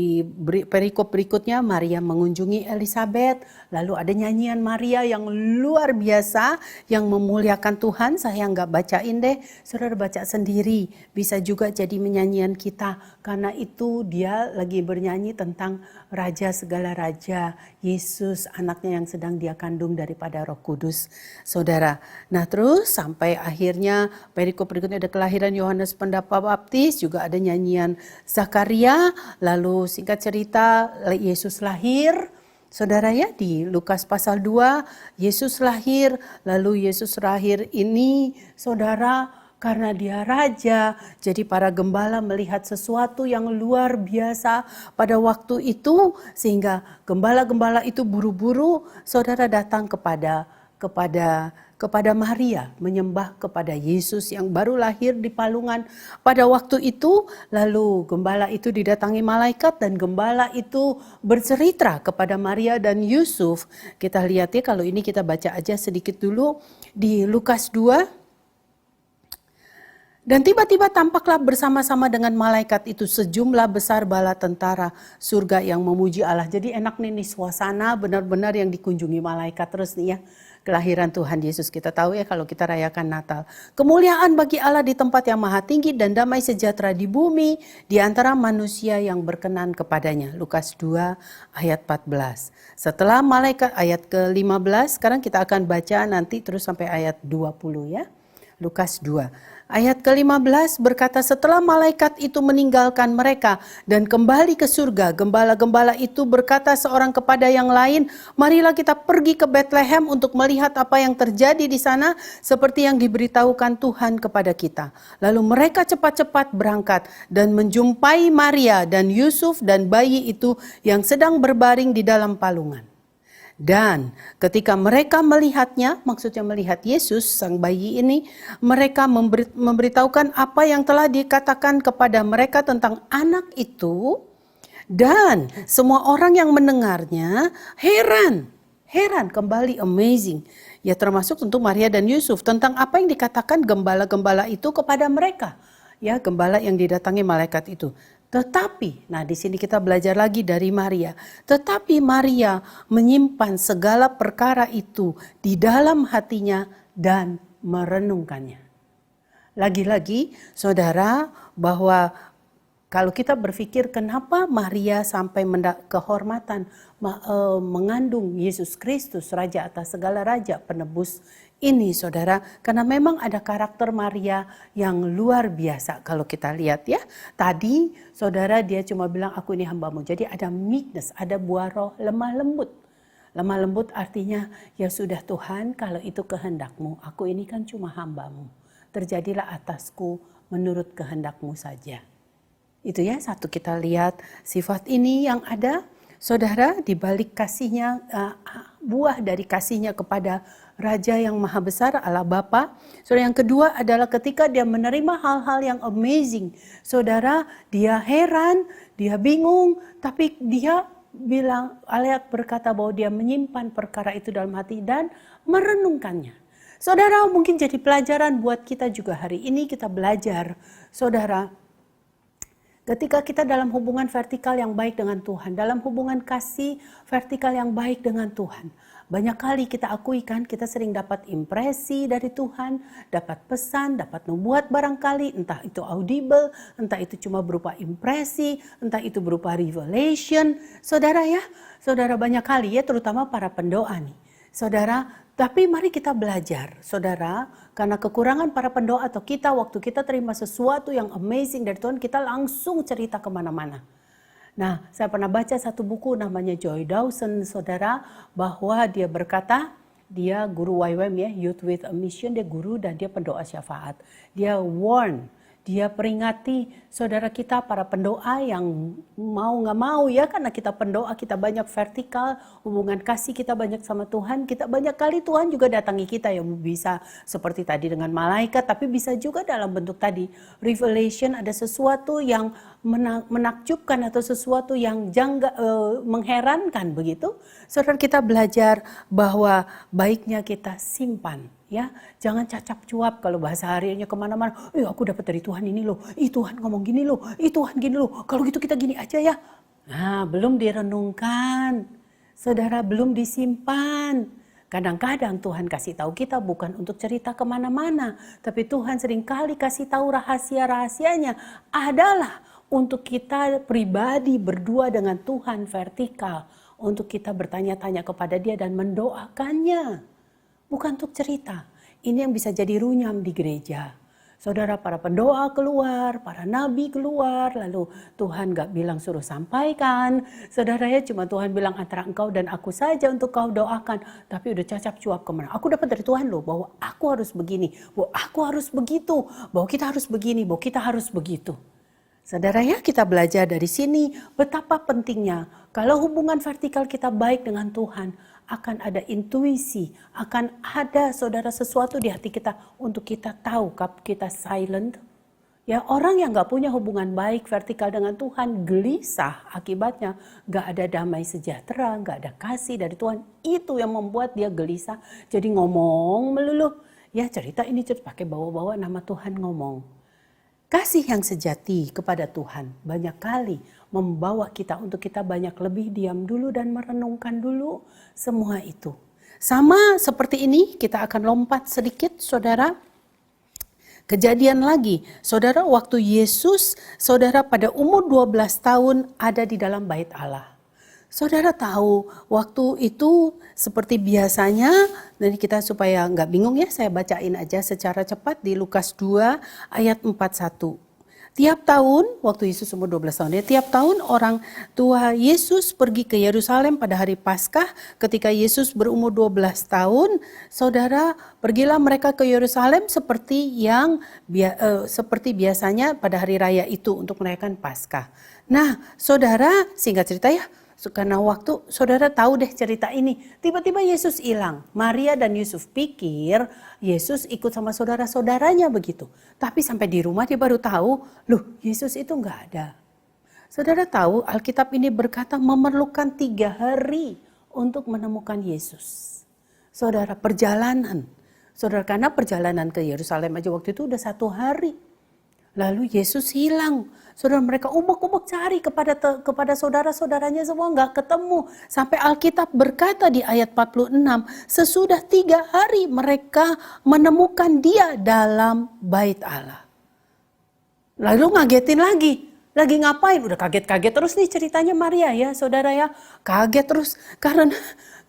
perikop berikutnya Maria mengunjungi Elizabeth, lalu ada nyanyian Maria yang luar biasa yang memuliakan Tuhan. Saya nggak bacain deh, saudara baca sendiri, bisa juga jadi nyanyian kita, karena itu dia lagi bernyanyi tentang Raja segala raja, Yesus anaknya yang sedang dia kandung daripada Roh Kudus, saudara. Nah terus sampai akhirnya perikop berikutnya ada kelahiran Yohanes Pembaptis, juga ada nyanyian Zakaria, lalu singkat cerita Yesus lahir. Saudara ya, di Lukas pasal 2 Yesus lahir, lalu Yesus lahir ini saudara karena dia raja, jadi para gembala melihat sesuatu yang luar biasa pada waktu itu, sehingga gembala-gembala itu buru-buru saudara datang kepada Maria, menyembah kepada Yesus yang baru lahir di palungan pada waktu itu. Lalu gembala itu didatangi malaikat dan gembala itu bercerita kepada Maria dan Yusuf. Kita lihat ya, kalau ini kita baca aja sedikit dulu di Lukas 2. Dan tiba-tiba tampaklah bersama-sama dengan malaikat itu sejumlah besar bala tentara surga yang memuji Allah. Jadi enak nih suasana benar-benar yang dikunjungi malaikat terus nih ya. Kelahiran Tuhan Yesus, kita tahu ya kalau kita rayakan Natal. Kemuliaan bagi Allah di tempat yang maha tinggi dan damai sejahtera di bumi di antara manusia yang berkenan kepadanya. Lukas 2 ayat 14. Setelah malaikat ayat ke-15, sekarang kita akan baca nanti terus sampai ayat 20 ya. Lukas 2. Ayat ke-15 berkata, setelah malaikat itu meninggalkan mereka dan kembali ke surga, gembala-gembala itu berkata seorang kepada yang lain, marilah kita pergi ke Bethlehem untuk melihat apa yang terjadi di sana seperti yang diberitahukan Tuhan kepada kita. Lalu mereka cepat-cepat berangkat dan menjumpai Maria dan Yusuf dan bayi itu yang sedang berbaring di dalam palungan. Dan ketika mereka melihatnya, maksudnya melihat Yesus, sang bayi ini, mereka memberitahukan apa yang telah dikatakan kepada mereka tentang anak itu. Dan semua orang yang mendengarnya heran kembali, amazing. Ya termasuk tentu Maria dan Yusuf tentang apa yang dikatakan gembala-gembala itu kepada mereka. Ya, gembala yang didatangi malaikat itu. Tetapi, nah di sini kita belajar lagi dari Maria. Tetapi Maria menyimpan segala perkara itu di dalam hatinya dan merenungkannya. Lagi-lagi, saudara, bahwa kalau kita berpikir kenapa Maria sampai kehormatan mengandung Yesus Kristus, Raja atas segala raja, penebus ini, saudara, karena memang ada karakter Maria yang luar biasa kalau kita lihat ya. Tadi saudara dia cuma bilang aku ini hambamu. Jadi ada meekness, ada buah roh lemah lembut. Lemah lembut artinya ya sudah Tuhan kalau itu kehendakmu. Aku ini kan cuma hambamu. Terjadilah atasku menurut kehendakmu saja. Itu ya satu kita lihat sifat ini yang ada. Saudara, di balik kasihnya, buah dari kasihnya kepada Raja yang maha besar, Allah Bapa. Saudara, yang kedua adalah ketika dia menerima hal-hal yang amazing. Saudara, dia heran, dia bingung, tapi dia bilang, ayat berkata bahwa dia menyimpan perkara itu dalam hati dan merenungkannya. Saudara, mungkin jadi pelajaran buat kita juga hari ini kita belajar. Saudara, ketika kita dalam hubungan vertikal yang baik dengan Tuhan, dalam hubungan kasih vertikal yang baik dengan Tuhan, banyak kali kita akui kan, kita sering dapat impresi dari Tuhan, dapat pesan, dapat nubuat barangkali, entah itu audible, entah itu cuma berupa impresi, entah itu berupa revelation. Saudara ya, saudara banyak kali ya, terutama para pendoa nih. Saudara, tapi mari kita belajar, saudara, karena kekurangan para pendoa atau kita waktu kita terima sesuatu yang amazing dari Tuhan, kita langsung cerita kemana-mana. Nah, saya pernah baca satu buku namanya Joy Dawson, saudara, bahwa dia berkata, dia guru YWAM ya, Youth with a Mission, dia guru dan dia pendoa syafaat. Dia warn, dia peringati saudara kita para pendoa yang mau gak mau ya, karena kita pendoa, kita banyak vertikal, hubungan kasih kita banyak sama Tuhan, kita banyak kali Tuhan juga datangi kita yang bisa seperti tadi dengan malaikat, tapi bisa juga dalam bentuk tadi revelation, ada sesuatu yang menakjubkan atau sesuatu yang mengherankan begitu. Saudara, kita belajar bahwa baiknya kita simpan. Ya, jangan cacap cuap kalau bahasa hariannya kemana-mana. Aku dapat dari Tuhan ini loh. Tuhan ngomong gini loh. Tuhan gini loh. Kalau gitu kita gini aja ya. Nah, belum direnungkan. Saudara, belum disimpan. Kadang-kadang Tuhan kasih tahu kita bukan untuk cerita kemana-mana. Tapi Tuhan seringkali kasih tahu rahasia-rahasianya adalah untuk kita pribadi berdua dengan Tuhan vertikal. Untuk kita bertanya-tanya kepada Dia dan mendoakannya. Bukan untuk cerita. Ini yang bisa jadi runyam di gereja. Saudara, para pendoa keluar, para nabi keluar, lalu Tuhan gak bilang suruh sampaikan. Saudara ya, cuma Tuhan bilang antara engkau dan aku saja untuk kau doakan. Tapi udah cacap cuap kemana. Aku dapat dari Tuhan loh, bahwa aku harus begini, bahwa aku harus begitu, bahwa kita harus begini, bahwa kita harus begitu. Saudara ya, kita belajar dari sini betapa pentingnya kalau hubungan vertikal kita baik dengan Tuhan, akan ada intuisi, akan ada saudara sesuatu di hati kita untuk kita tahu kita silent. Ya, orang yang gak punya hubungan baik vertikal dengan Tuhan gelisah, akibatnya gak ada damai sejahtera, gak ada kasih dari Tuhan. Itu yang membuat dia gelisah, jadi ngomong melulu. Ya cerita ini pakai bawa-bawa nama Tuhan ngomong. Kasih yang sejati kepada Tuhan banyak kali membawa kita untuk kita banyak lebih diam dulu dan merenungkan dulu semua itu. Sama seperti ini, kita akan lompat sedikit, saudara. Kejadian lagi, saudara, waktu Yesus, saudara, pada umur 12 tahun ada di dalam bait Allah. Saudara tahu waktu itu seperti biasanya, dan kita supaya nggak bingung ya, saya bacain aja secara cepat di Lukas 2 ayat 41. Tiap tahun, waktu Yesus umur 12 tahun ya, tiap tahun orang tua Yesus pergi ke Yerusalem pada hari Paskah. Ketika Yesus berumur 12 tahun, saudara, pergilah mereka ke Yerusalem seperti seperti biasanya pada hari raya itu untuk merayakan Paskah. Nah, saudara, singkat cerita ya, karena waktu, saudara tahu deh cerita ini. Tiba-tiba Yesus hilang. Maria dan Yusuf pikir Yesus ikut sama saudara-saudaranya begitu. Tapi sampai di rumah dia baru tahu, loh Yesus itu nggak ada. Saudara tahu Alkitab ini berkata memerlukan 3 hari untuk menemukan Yesus. Saudara, perjalanan. Saudara, karena perjalanan ke Yerusalem aja waktu itu udah 1 hari. Lalu Yesus hilang. Saudara, mereka umek-umek cari kepada saudara-saudaranya, semua nggak ketemu. Sampai Alkitab berkata di ayat 46, sesudah 3 hari mereka menemukan dia dalam bait Allah. Lalu ngagetin lagi ngapain? Udah kaget-kaget terus nih ceritanya Maria ya, saudara ya. Kaget terus karena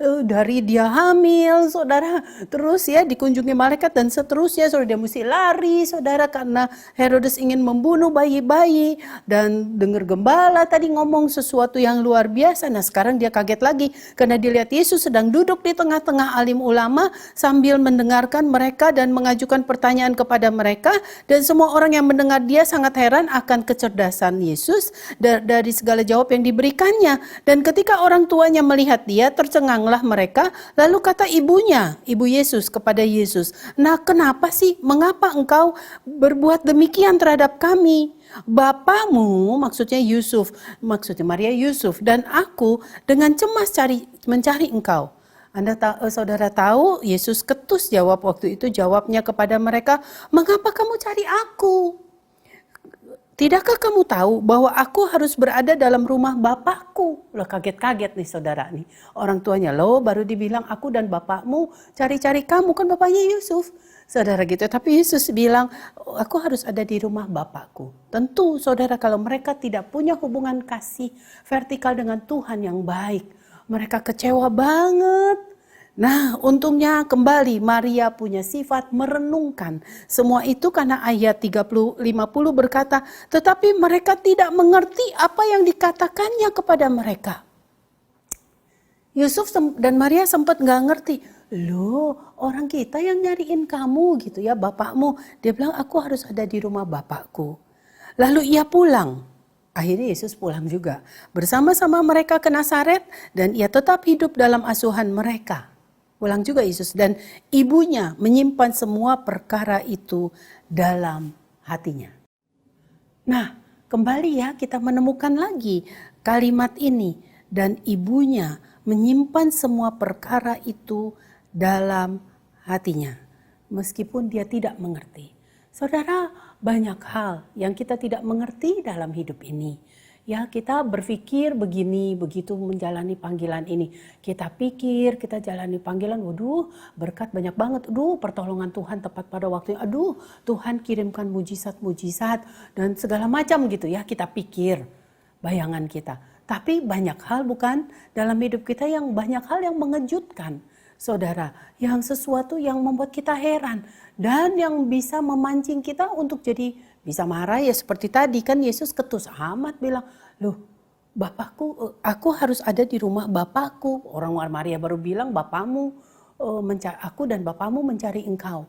dari dia hamil, saudara, terus ya dikunjungi malaikat dan seterusnya, saudara, dia mesti lari, saudara, karena Herodes ingin membunuh bayi-bayi, dan dengar gembala tadi ngomong sesuatu yang luar biasa. Nah sekarang dia kaget lagi karena dilihat Yesus sedang duduk di tengah-tengah alim ulama sambil mendengarkan mereka dan mengajukan pertanyaan kepada mereka, dan semua orang yang mendengar dia sangat heran akan kecerdasan Yesus dari segala jawab yang diberikannya. Dan ketika orang tuanya melihat dia, tercenganglah mereka. Lalu kata ibunya, ibu Yesus kepada Yesus, nah kenapa sih, mengapa engkau berbuat demikian terhadap kami? Bapamu, maksudnya Yusuf, maksudnya Maria Yusuf, dan aku dengan cemas mencari engkau. Saudara tahu Yesus ketus jawab waktu itu, jawabnya kepada mereka, mengapa kamu cari aku? Tidakkah kamu tahu bahwa aku harus berada dalam rumah Bapakku? Loh, kaget-kaget nih saudara nih. Orang tuanya, loh baru dibilang aku dan bapakmu cari-cari kamu, kan bapaknya Yusuf. Saudara gitu, tapi Yesus bilang aku harus ada di rumah Bapakku. Tentu saudara, kalau mereka tidak punya hubungan kasih vertikal dengan Tuhan yang baik, mereka kecewa banget. Nah, untungnya kembali Maria punya sifat merenungkan semua itu, karena ayat 50 berkata, tetapi mereka tidak mengerti apa yang dikatakannya kepada mereka. Yusuf dan Maria sempat nggak ngerti. Loh, orang kita yang nyariin kamu gitu ya, bapakmu. Dia bilang aku harus ada di rumah bapakku. Lalu ia pulang. Akhirnya Yesus pulang juga bersama-sama mereka ke Nazaret, dan ia tetap hidup dalam asuhan mereka. Pulang juga Yesus, dan ibunya menyimpan semua perkara itu dalam hatinya. Nah, kembali ya, kita menemukan lagi kalimat ini, dan ibunya menyimpan semua perkara itu dalam hatinya, meskipun dia tidak mengerti. Saudara, banyak hal yang kita tidak mengerti dalam hidup ini. Ya, kita berpikir begini, begitu menjalani panggilan ini. Kita pikir, kita jalani panggilan, waduh berkat banyak banget. Aduh, pertolongan Tuhan tepat pada waktunya. Aduh, Tuhan kirimkan mujizat-mujizat dan segala macam gitu ya. Kita pikir, bayangan kita. Tapi banyak hal bukan dalam hidup kita, yang banyak hal yang mengejutkan. Saudara, yang sesuatu yang membuat kita heran. Dan yang bisa memancing kita untuk jadi bisa marah ya, seperti tadi kan Yesus ketus amat bilang, loh Bapakku, aku harus ada di rumah Bapakku. Orang Maria baru bilang Bapakmu aku dan Bapakmu mencari engkau.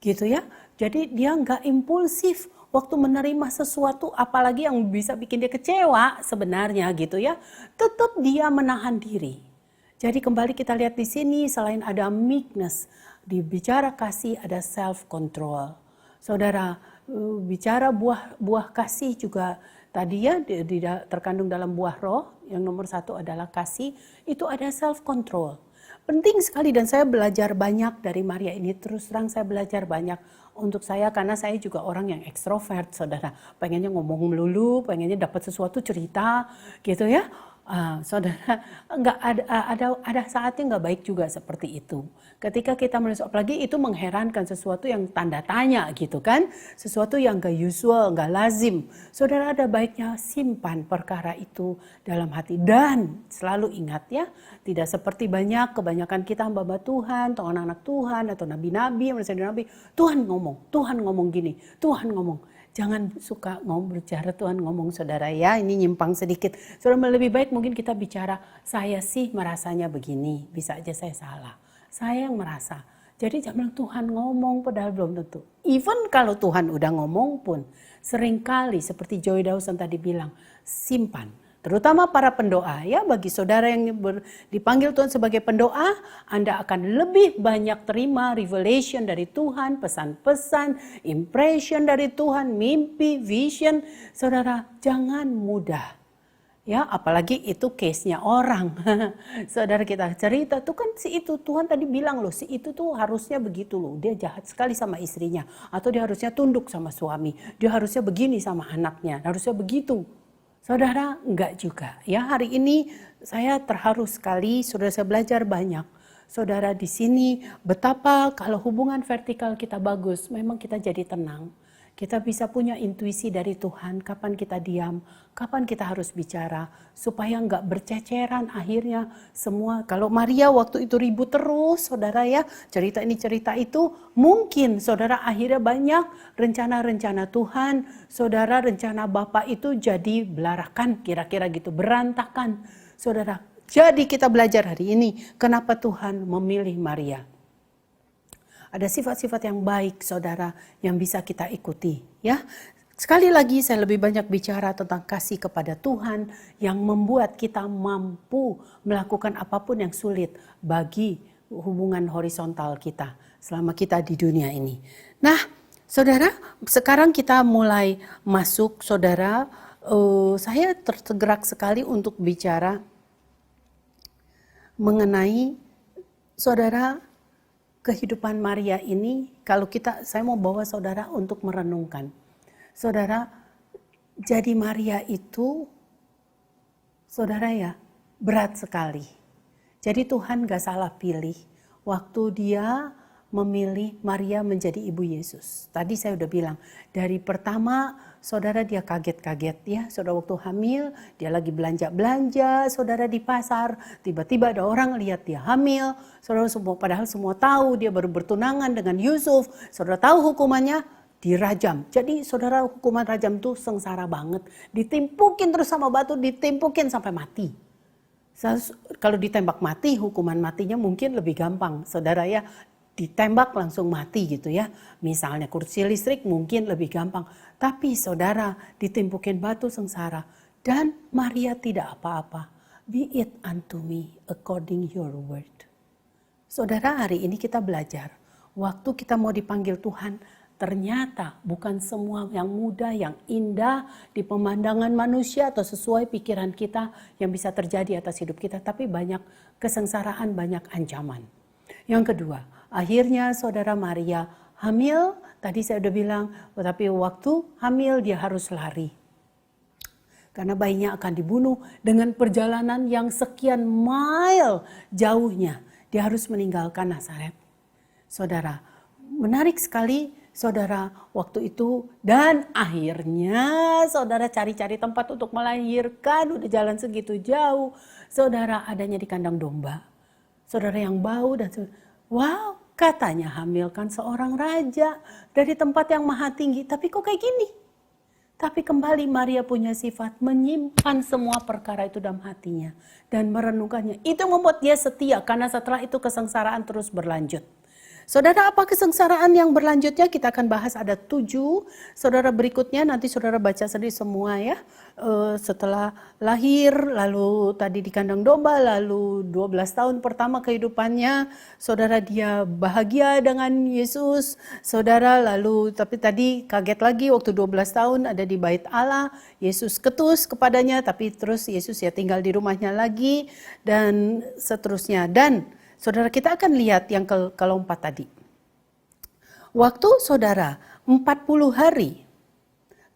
Gitu ya. Jadi dia nggak impulsif waktu menerima sesuatu, apalagi yang bisa bikin dia kecewa sebenarnya gitu ya. Tetap dia menahan diri. Jadi kembali kita lihat di sini, selain ada meekness, di bicara kasih ada self control. Saudara, bicara buah kasih juga tadi ya, terkandung dalam buah roh, yang nomor 1 adalah kasih, itu ada self control. penting sekali dan saya belajar banyak dari Maria ini. Terus terang saya belajar banyak untuk saya karena saya juga orang yang ekstrovert, saudara. Pengennya ngomong melulu, pengennya dapat sesuatu cerita gitu ya. Saudara, nggak ada saatnya nggak baik juga seperti itu. Ketika kita menulis, apalagi itu mengherankan, sesuatu yang tanda tanya gitu kan, sesuatu yang gak usual, gak lazim. Saudara, ada baiknya simpan perkara itu dalam hati dan selalu ingat ya, tidak seperti kebanyakan kita hamba Tuhan, atau anak-anak Tuhan, atau nabi-nabi, Tuhan ngomong gini, Tuhan ngomong. Jangan suka bicara Tuhan ngomong, saudara ya, ini nyimpang sedikit. Saudara, lebih baik mungkin kita bicara, saya sih merasanya begini, bisa aja saya salah. Saya yang merasa. Jadi jangan bilang Tuhan ngomong padahal belum tentu. Even kalau Tuhan udah ngomong pun, seringkali seperti Joy Dawson tadi bilang, simpan. Terutama para pendoa ya, bagi saudara yang dipanggil Tuhan sebagai pendoa, Anda akan lebih banyak terima revelation dari Tuhan, pesan-pesan, impression dari Tuhan, mimpi, vision. Saudara, jangan mudah. Ya, apalagi itu case-nya orang. Saudara, kita cerita tuh kan si itu, Tuhan tadi bilang loh, si itu tuh harusnya begitu loh. Dia jahat sekali sama istrinya, atau dia harusnya tunduk sama suami. Dia harusnya begini sama anaknya, harusnya begitu. Saudara, enggak juga. Ya, hari ini saya terharu sekali, saudara, saya belajar banyak. Saudara, di sini betapa kalau hubungan vertikal kita bagus, memang kita jadi tenang. Kita bisa punya intuisi dari Tuhan, kapan kita diam, kapan kita harus bicara, supaya enggak berceceran akhirnya semua. Kalau Maria waktu itu ribut terus, saudara ya, cerita ini cerita itu, mungkin saudara akhirnya banyak rencana-rencana Tuhan, saudara, rencana Bapak itu jadi belarakan, kira-kira gitu, berantakan. Saudara, jadi kita belajar hari ini, kenapa Tuhan memilih Maria. Ada sifat-sifat yang baik, saudara, yang bisa kita ikuti. Ya, sekali lagi saya lebih banyak bicara tentang kasih kepada Tuhan yang membuat kita mampu melakukan apapun yang sulit bagi hubungan horizontal kita selama kita di dunia ini. Nah, saudara, sekarang kita mulai masuk, saudara. Saya tergerak sekali untuk bicara mengenai, saudara, kehidupan Maria ini. Kalau saya mau bawa saudara untuk merenungkan. Saudara, jadi Maria itu, saudara ya, berat sekali. Jadi Tuhan gak salah pilih waktu dia memilih Maria menjadi ibu Yesus. Tadi saya udah bilang, dari pertama saudara dia kaget-kaget ya. Saudara waktu hamil, dia lagi belanja-belanja, saudara di pasar, tiba-tiba ada orang lihat dia hamil. Saudara padahal semua tahu dia baru bertunangan dengan Yusuf. Saudara tahu hukumannya, dirajam. Jadi saudara, hukuman rajam itu sengsara banget. Ditimpukin terus sama batu, ditimpukin sampai mati. Kalau ditembak mati, hukuman matinya mungkin lebih gampang, saudara ya. Ditembak langsung mati gitu ya. Misalnya kursi listrik mungkin lebih gampang. Tapi saudara, ditimpukin batu sengsara. Dan Maria tidak apa-apa. Be it unto me according your word. Saudara, hari ini kita belajar. Waktu kita mau dipanggil Tuhan, ternyata bukan semua yang mudah, yang indah di pemandangan manusia atau sesuai pikiran kita yang bisa terjadi atas hidup kita. Tapi banyak kesengsaraan, banyak ancaman. Yang kedua, akhirnya saudara Maria hamil, tadi saya udah bilang, tapi waktu hamil dia harus lari. Karena bayinya akan dibunuh dengan perjalanan yang sekian mile jauhnya. Dia harus meninggalkan Nazaret. Saudara, menarik sekali saudara waktu itu. Dan akhirnya saudara cari-cari tempat untuk melahirkan, udah jalan segitu jauh. Saudara adanya di kandang domba. Saudara yang bau dan wow, katanya hamilkan seorang raja dari tempat yang maha tinggi. Tapi kok kayak gini? Tapi kembali Maria punya sifat menyimpan semua perkara itu dalam hatinya. Dan merenungkannya. Itu membuat dia setia karena setelah itu kesengsaraan terus berlanjut. Saudara, apa kesengsaraan yang berlanjutnya? Kita akan bahas ada 7. Saudara, berikutnya nanti saudara baca sendiri semua ya. Setelah lahir, lalu tadi di kandang domba, lalu 12 tahun pertama kehidupannya. Saudara, dia bahagia dengan Yesus. Saudara, lalu tapi tadi kaget lagi waktu 12 tahun ada di bait Allah. Yesus ketus kepadanya, tapi terus Yesus ya tinggal di rumahnya lagi. Dan seterusnya. Dan Saudara, kita akan lihat yang keempat tadi. Waktu saudara 40 hari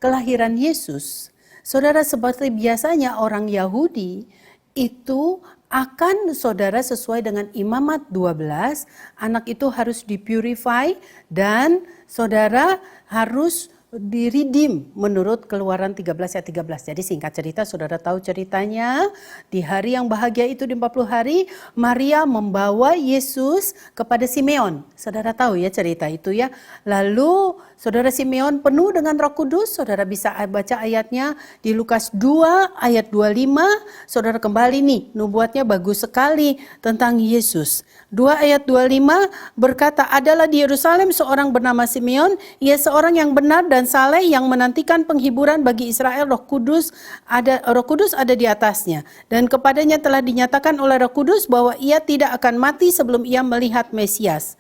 kelahiran Yesus, saudara, seperti biasanya orang Yahudi itu akan saudara sesuai dengan Imamat 12, anak itu harus dipurify dan saudara harus diridim menurut Keluaran 13 ayat 13. Jadi singkat cerita, saudara tahu ceritanya, di hari yang bahagia itu di 40 hari, Maria membawa Yesus kepada Simeon. Saudara tahu ya cerita itu ya. Lalu saudara Simeon penuh dengan Roh Kudus, saudara bisa baca ayatnya di Lukas 2 ayat 25. Saudara kembali nih, nubuatnya bagus sekali tentang Yesus. 2 ayat 25 berkata, adalah di Yerusalem seorang bernama Simeon, ia seorang yang benar dan saleh yang menantikan penghiburan bagi Israel. Roh Kudus ada di atasnya, dan kepadanya telah dinyatakan oleh Roh Kudus bahwa ia tidak akan mati sebelum ia melihat Mesias,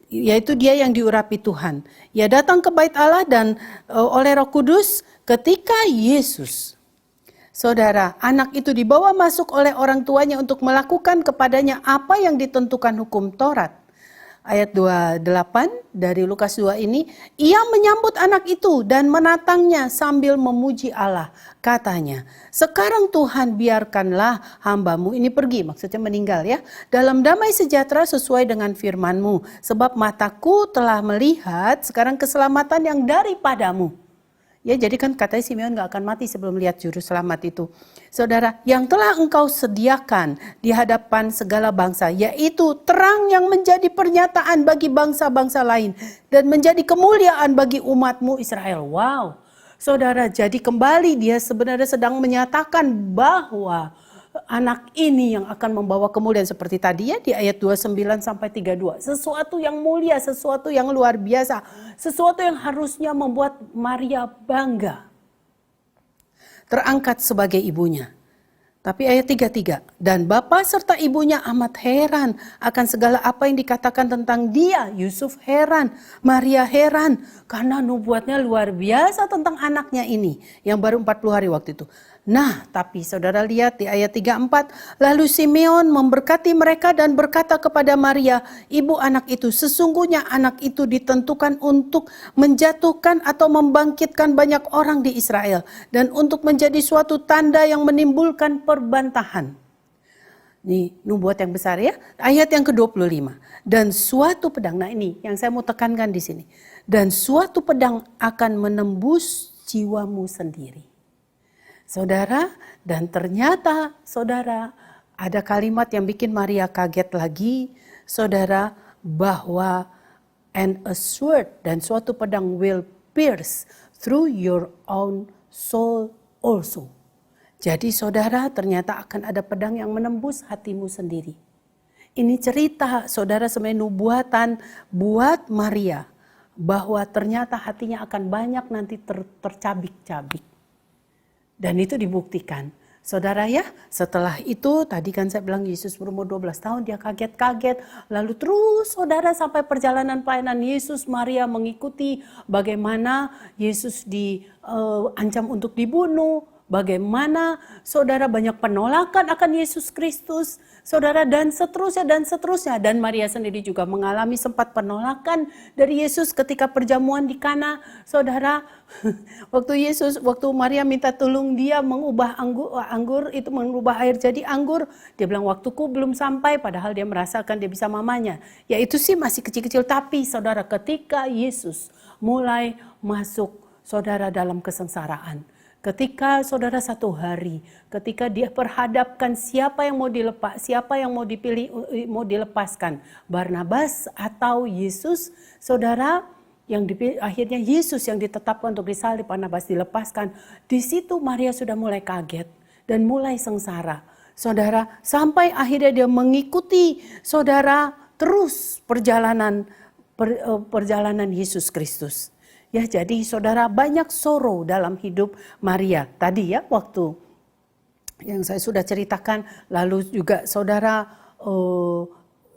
yaitu dia yang diurapi Tuhan. Ia datang ke bait Allah dan oleh Roh Kudus ketika Yesus, saudara, anak itu dibawa masuk oleh orang tuanya untuk melakukan kepadanya apa yang ditentukan hukum Taurat. Ayat 28 dari Lukas 2 ini, ia menyambut anak itu dan menatangnya sambil memuji Allah. Katanya, sekarang Tuhan biarkanlah hambamu ini pergi, maksudnya meninggal ya, dalam damai sejahtera sesuai dengan firman-Mu. Sebab mataku telah melihat sekarang keselamatan yang daripadamu. Ya, jadi kan katanya Simeon gak akan mati sebelum lihat juru selamat itu. Saudara, yang telah engkau sediakan di hadapan segala bangsa, yaitu terang yang menjadi pernyataan bagi bangsa-bangsa lain dan menjadi kemuliaan bagi umatmu Israel. Wow, saudara, jadi kembali dia sebenarnya sedang menyatakan bahwa anak ini yang akan membawa kemuliaan seperti tadi ya di ayat 29 sampai 32. Sesuatu yang mulia, sesuatu yang luar biasa, sesuatu yang harusnya membuat Maria bangga. Terangkat sebagai ibunya. Tapi ayat 33, dan bapa serta ibunya amat heran akan segala apa yang dikatakan tentang dia. Yusuf heran, Maria heran, karena nubuatnya luar biasa tentang anaknya ini yang baru 40 hari waktu itu. Nah, tapi saudara lihat di ayat 34, lalu Simeon memberkati mereka dan berkata kepada Maria, ibu anak itu, sesungguhnya anak itu ditentukan untuk menjatuhkan atau membangkitkan banyak orang di Israel dan untuk menjadi suatu tanda yang menimbulkan perbantahan. Ini nubuat yang besar ya. Ayat yang ke-25. Dan suatu pedang, nah ini yang saya mau tekankan di sini. Dan suatu pedang akan menembus jiwamu sendiri. Saudara, dan ternyata saudara ada kalimat yang bikin Maria kaget lagi. Saudara, bahwa and a sword, dan suatu pedang will pierce through your own soul also. Jadi saudara, ternyata akan ada pedang yang menembus hatimu sendiri. Ini cerita saudara sebenarnya nubuatan buat Maria. Bahwa ternyata hatinya akan banyak nanti tercabik-cabik. Dan itu dibuktikan. Saudara ya, setelah itu tadi kan saya bilang Yesus berumur 12 tahun, dia kaget-kaget. Lalu terus saudara sampai perjalanan pelayanan Yesus, Maria mengikuti bagaimana Yesus diancam untuk dibunuh. Bagaimana saudara banyak penolakan akan Yesus Kristus, saudara, dan seterusnya dan seterusnya. Dan Maria sendiri juga mengalami sempat penolakan dari Yesus ketika perjamuan di Kana, saudara. Waktu Maria minta tolong dia mengubah anggur itu, mengubah air jadi anggur, dia bilang waktuku belum sampai, padahal dia merasakan dia bisa mamanya. Ya itu sih masih kecil-kecil, tapi saudara ketika Yesus mulai masuk saudara dalam kesengsaraan. Ketika saudara satu hari, ketika dia perhadapkan siapa yang mau dilepas, siapa yang mau dipilih, mau dilepaskan, Barnabas atau Yesus, saudara, yang akhirnya Yesus yang ditetapkan untuk disalib, Barnabas dilepaskan. Di situ Maria sudah mulai kaget dan mulai sengsara, saudara, sampai akhirnya dia mengikuti saudara terus perjalanan Yesus Kristus. Ya, jadi saudara banyak sorrow dalam hidup Maria. Tadi ya waktu yang saya sudah ceritakan, lalu juga saudara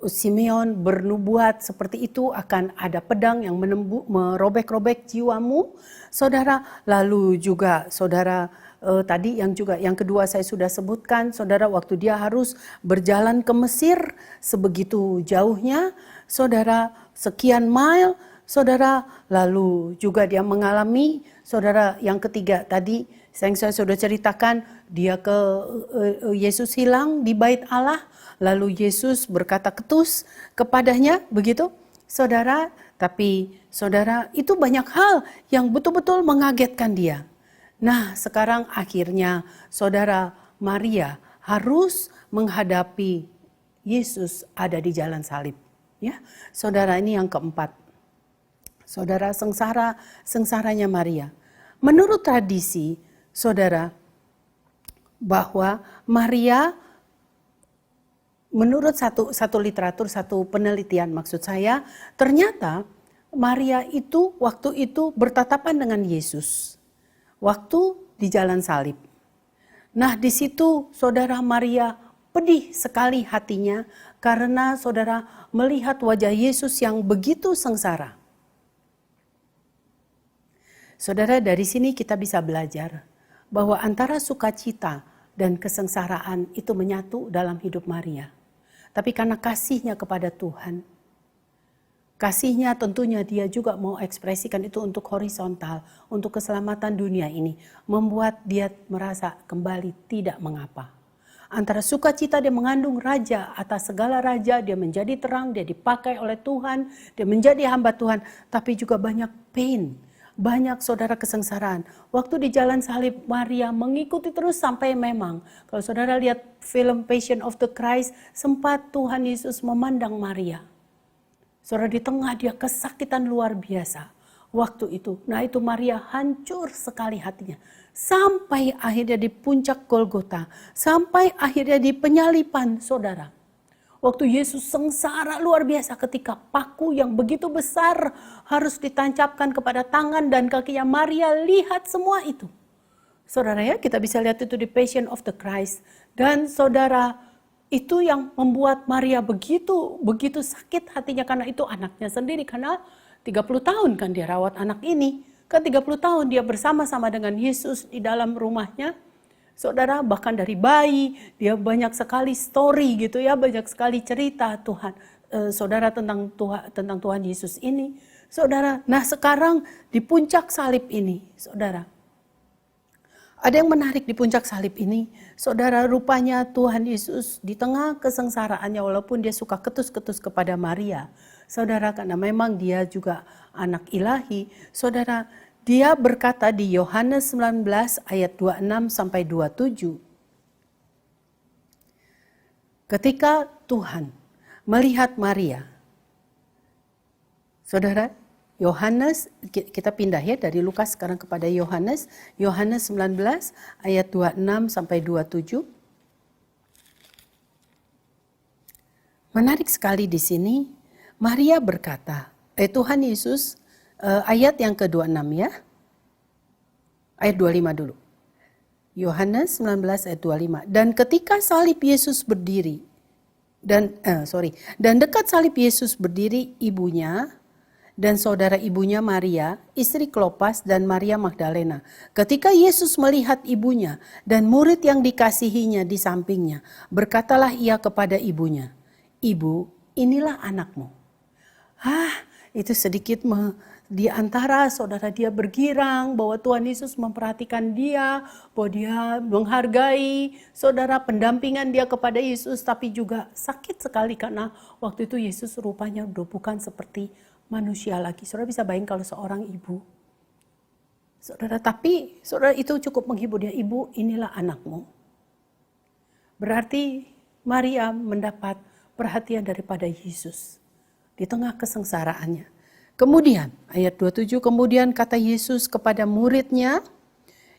Simeon bernubuat seperti itu, akan ada pedang yang merobek-robek jiwamu, saudara. Lalu juga saudara tadi yang kedua saya sudah sebutkan, saudara, waktu dia harus berjalan ke Mesir sebegitu jauhnya, saudara, sekian mile, saudara, lalu juga dia mengalami, saudara, yang ketiga tadi yang saya sudah ceritakan, dia Yesus hilang di bait Allah, lalu Yesus berkata ketus kepadanya, begitu, saudara. Tapi saudara, itu banyak hal yang betul-betul mengagetkan dia. Nah, sekarang akhirnya saudara, Maria harus menghadapi Yesus ada di jalan salib. Ya, saudara, ini yang keempat. Saudara, sengsaranya Maria. Menurut tradisi, saudara, bahwa Maria, menurut satu literatur, satu penelitian maksud saya, ternyata Maria itu waktu itu bertatapan dengan Yesus. Waktu di jalan salib. Nah, di situ saudara, Maria pedih sekali hatinya karena saudara melihat wajah Yesus yang begitu sengsara. Saudara, dari sini kita bisa belajar bahwa antara sukacita dan kesengsaraan itu menyatu dalam hidup Maria. Tapi karena kasihnya kepada Tuhan, kasihnya tentunya dia juga mau ekspresikan itu untuk horizontal, untuk keselamatan dunia ini. Membuat dia merasa kembali tidak mengapa. Antara sukacita dia mengandung raja, atas segala raja dia menjadi terang, dia dipakai oleh Tuhan, dia menjadi hamba Tuhan. Tapi juga banyak pain, banyak saudara kesengsaraan. Waktu di jalan salib, Maria mengikuti terus sampai memang. Kalau saudara lihat film Passion of the Christ, sempat Tuhan Yesus memandang Maria. Saudara, di tengah dia kesakitan luar biasa waktu itu. Nah, itu Maria hancur sekali hatinya. Sampai akhirnya di puncak Golgota. Sampai akhirnya di penyalipan, saudara. Waktu Yesus sengsara luar biasa ketika paku yang begitu besar harus ditancapkan kepada tangan dan kakinya. Maria lihat semua itu. Saudara ya, kita bisa lihat itu di Passion of the Christ. Dan saudara, itu yang membuat Maria begitu sakit hatinya karena itu anaknya sendiri. Karena 30 tahun kan dia rawat anak ini. Kan 30 tahun dia bersama-sama dengan Yesus di dalam rumahnya. Saudara, bahkan dari bayi dia banyak sekali story gitu ya, banyak sekali cerita Tuhan, saudara, tentang Tuhan Yesus ini. Saudara, nah sekarang di puncak salib ini, saudara, ada yang menarik di puncak salib ini. Saudara, rupanya Tuhan Yesus di tengah kesengsaraannya, walaupun dia suka ketus-ketus kepada Maria, saudara, karena memang dia juga anak ilahi, saudara, dia berkata di Yohanes 19 ayat 26 sampai 27. Ketika Tuhan melihat Maria, saudara, Yohanes, kita pindah ya dari Lukas sekarang kepada Yohanes. Yohanes 19 ayat 26 sampai 27. Menarik sekali di sini, Maria berkata, Tuhan Yesus, ayat yang ke-26 ya. Ayat 25 dulu. Yohanes 19 ayat 25. Dan ketika salib Yesus berdiri, dan dekat salib Yesus berdiri ibunya dan saudara ibunya Maria, istri Klopas dan Maria Magdalena. Ketika Yesus melihat ibunya dan murid yang dikasihinya di sampingnya, berkatalah ia kepada ibunya, "Ibu, inilah anakmu." Itu sedikit di antara saudara dia bergirang bahwa Tuhan Yesus memperhatikan dia, bahwa dia menghargai saudara pendampingan dia kepada Yesus, tapi juga sakit sekali karena waktu itu Yesus rupanya udah bukan seperti manusia lagi. Saudara bisa bayangkan kalau seorang ibu, saudara, tapi saudara itu cukup menghibur dia, "Ibu, inilah anakmu." Berarti Maria mendapat perhatian daripada Yesus di tengah kesengsaraannya. Kemudian ayat 27, kemudian kata Yesus kepada muridnya,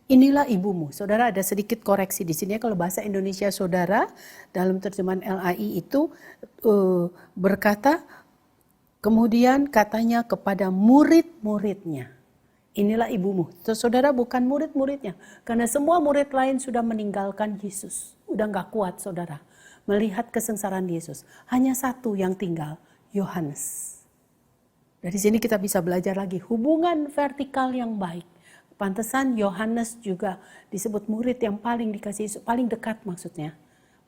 "Inilah ibumu." Saudara, ada sedikit koreksi di sini ya, kalau bahasa Indonesia saudara dalam terjemahan LAI itu berkata, kemudian katanya kepada murid-muridnya, "Inilah ibumu." Saudara, bukan murid-muridnya, karena semua murid lain sudah meninggalkan Yesus, udah gak kuat saudara melihat kesengsaraan Yesus. Hanya satu yang tinggal, Yohanes. Dari sini kita bisa belajar lagi hubungan vertikal yang baik. Pantesan Yohanes juga disebut murid yang paling dikasih Yesus, paling dekat maksudnya.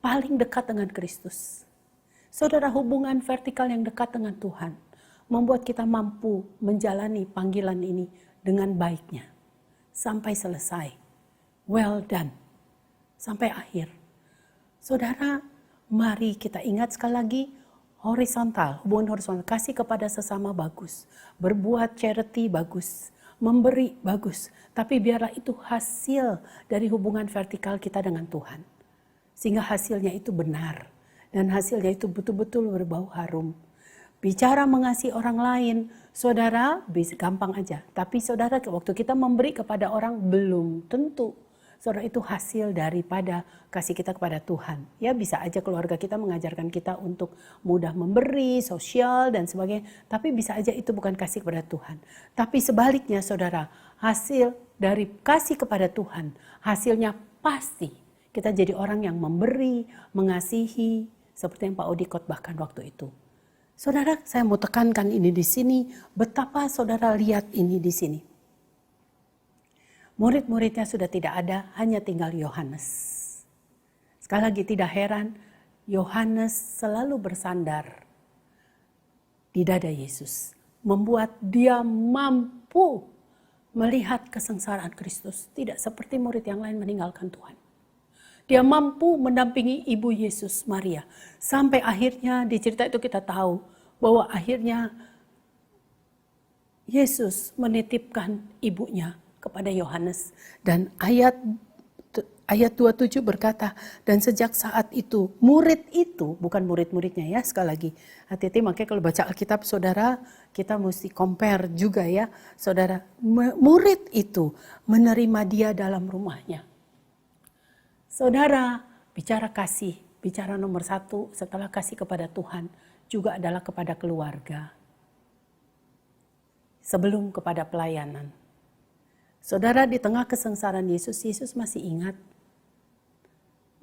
Paling dekat dengan Kristus. Saudara, hubungan vertikal yang dekat dengan Tuhan membuat kita mampu menjalani panggilan ini dengan baiknya. Sampai selesai. Well done. Sampai akhir. Saudara, mari kita ingat sekali lagi, horizontal, hubungan horizontal, kasih kepada sesama bagus. Berbuat charity bagus. Memberi bagus. Tapi biarlah itu hasil dari hubungan vertikal kita dengan Tuhan. Sehingga hasilnya itu benar. Dan hasilnya itu betul-betul berbau harum. Bicara mengasihi orang lain, saudara, bisa gampang aja. Tapi saudara, waktu kita memberi kepada orang, belum tentu. Saudara, itu hasil daripada kasih kita kepada Tuhan. Ya, bisa aja keluarga kita mengajarkan kita untuk mudah memberi, sosial, dan sebagainya. Tapi bisa aja itu bukan kasih kepada Tuhan. Tapi sebaliknya, saudara, hasil dari kasih kepada Tuhan, hasilnya pasti kita jadi orang yang memberi, mengasihi, seperti yang Pak Odi khotbahkan waktu itu. Saudara, saya mau tekankan ini di sini, betapa saudara lihat ini di sini. Murid-muridnya sudah tidak ada, hanya tinggal Yohanes. Sekali lagi tidak heran, Yohanes selalu bersandar di dada Yesus. Membuat dia mampu melihat kesengsaraan Kristus. Tidak seperti murid yang lain meninggalkan Tuhan. Dia mampu mendampingi ibu Yesus, Maria. Sampai akhirnya di cerita itu kita tahu bahwa akhirnya Yesus menitipkan ibunya kepada Yohanes. Dan ayat 27 berkata, dan sejak saat itu, murid itu, bukan murid-muridnya ya, sekali lagi. Hati-hati, makanya kalau baca Alkitab saudara, kita mesti compare juga ya. Saudara, murid itu menerima dia dalam rumahnya. Saudara, bicara kasih, bicara nomor satu setelah kasih kepada Tuhan, juga adalah kepada keluarga. Sebelum kepada pelayanan. Saudara, di tengah kesengsaraan Yesus, Yesus masih ingat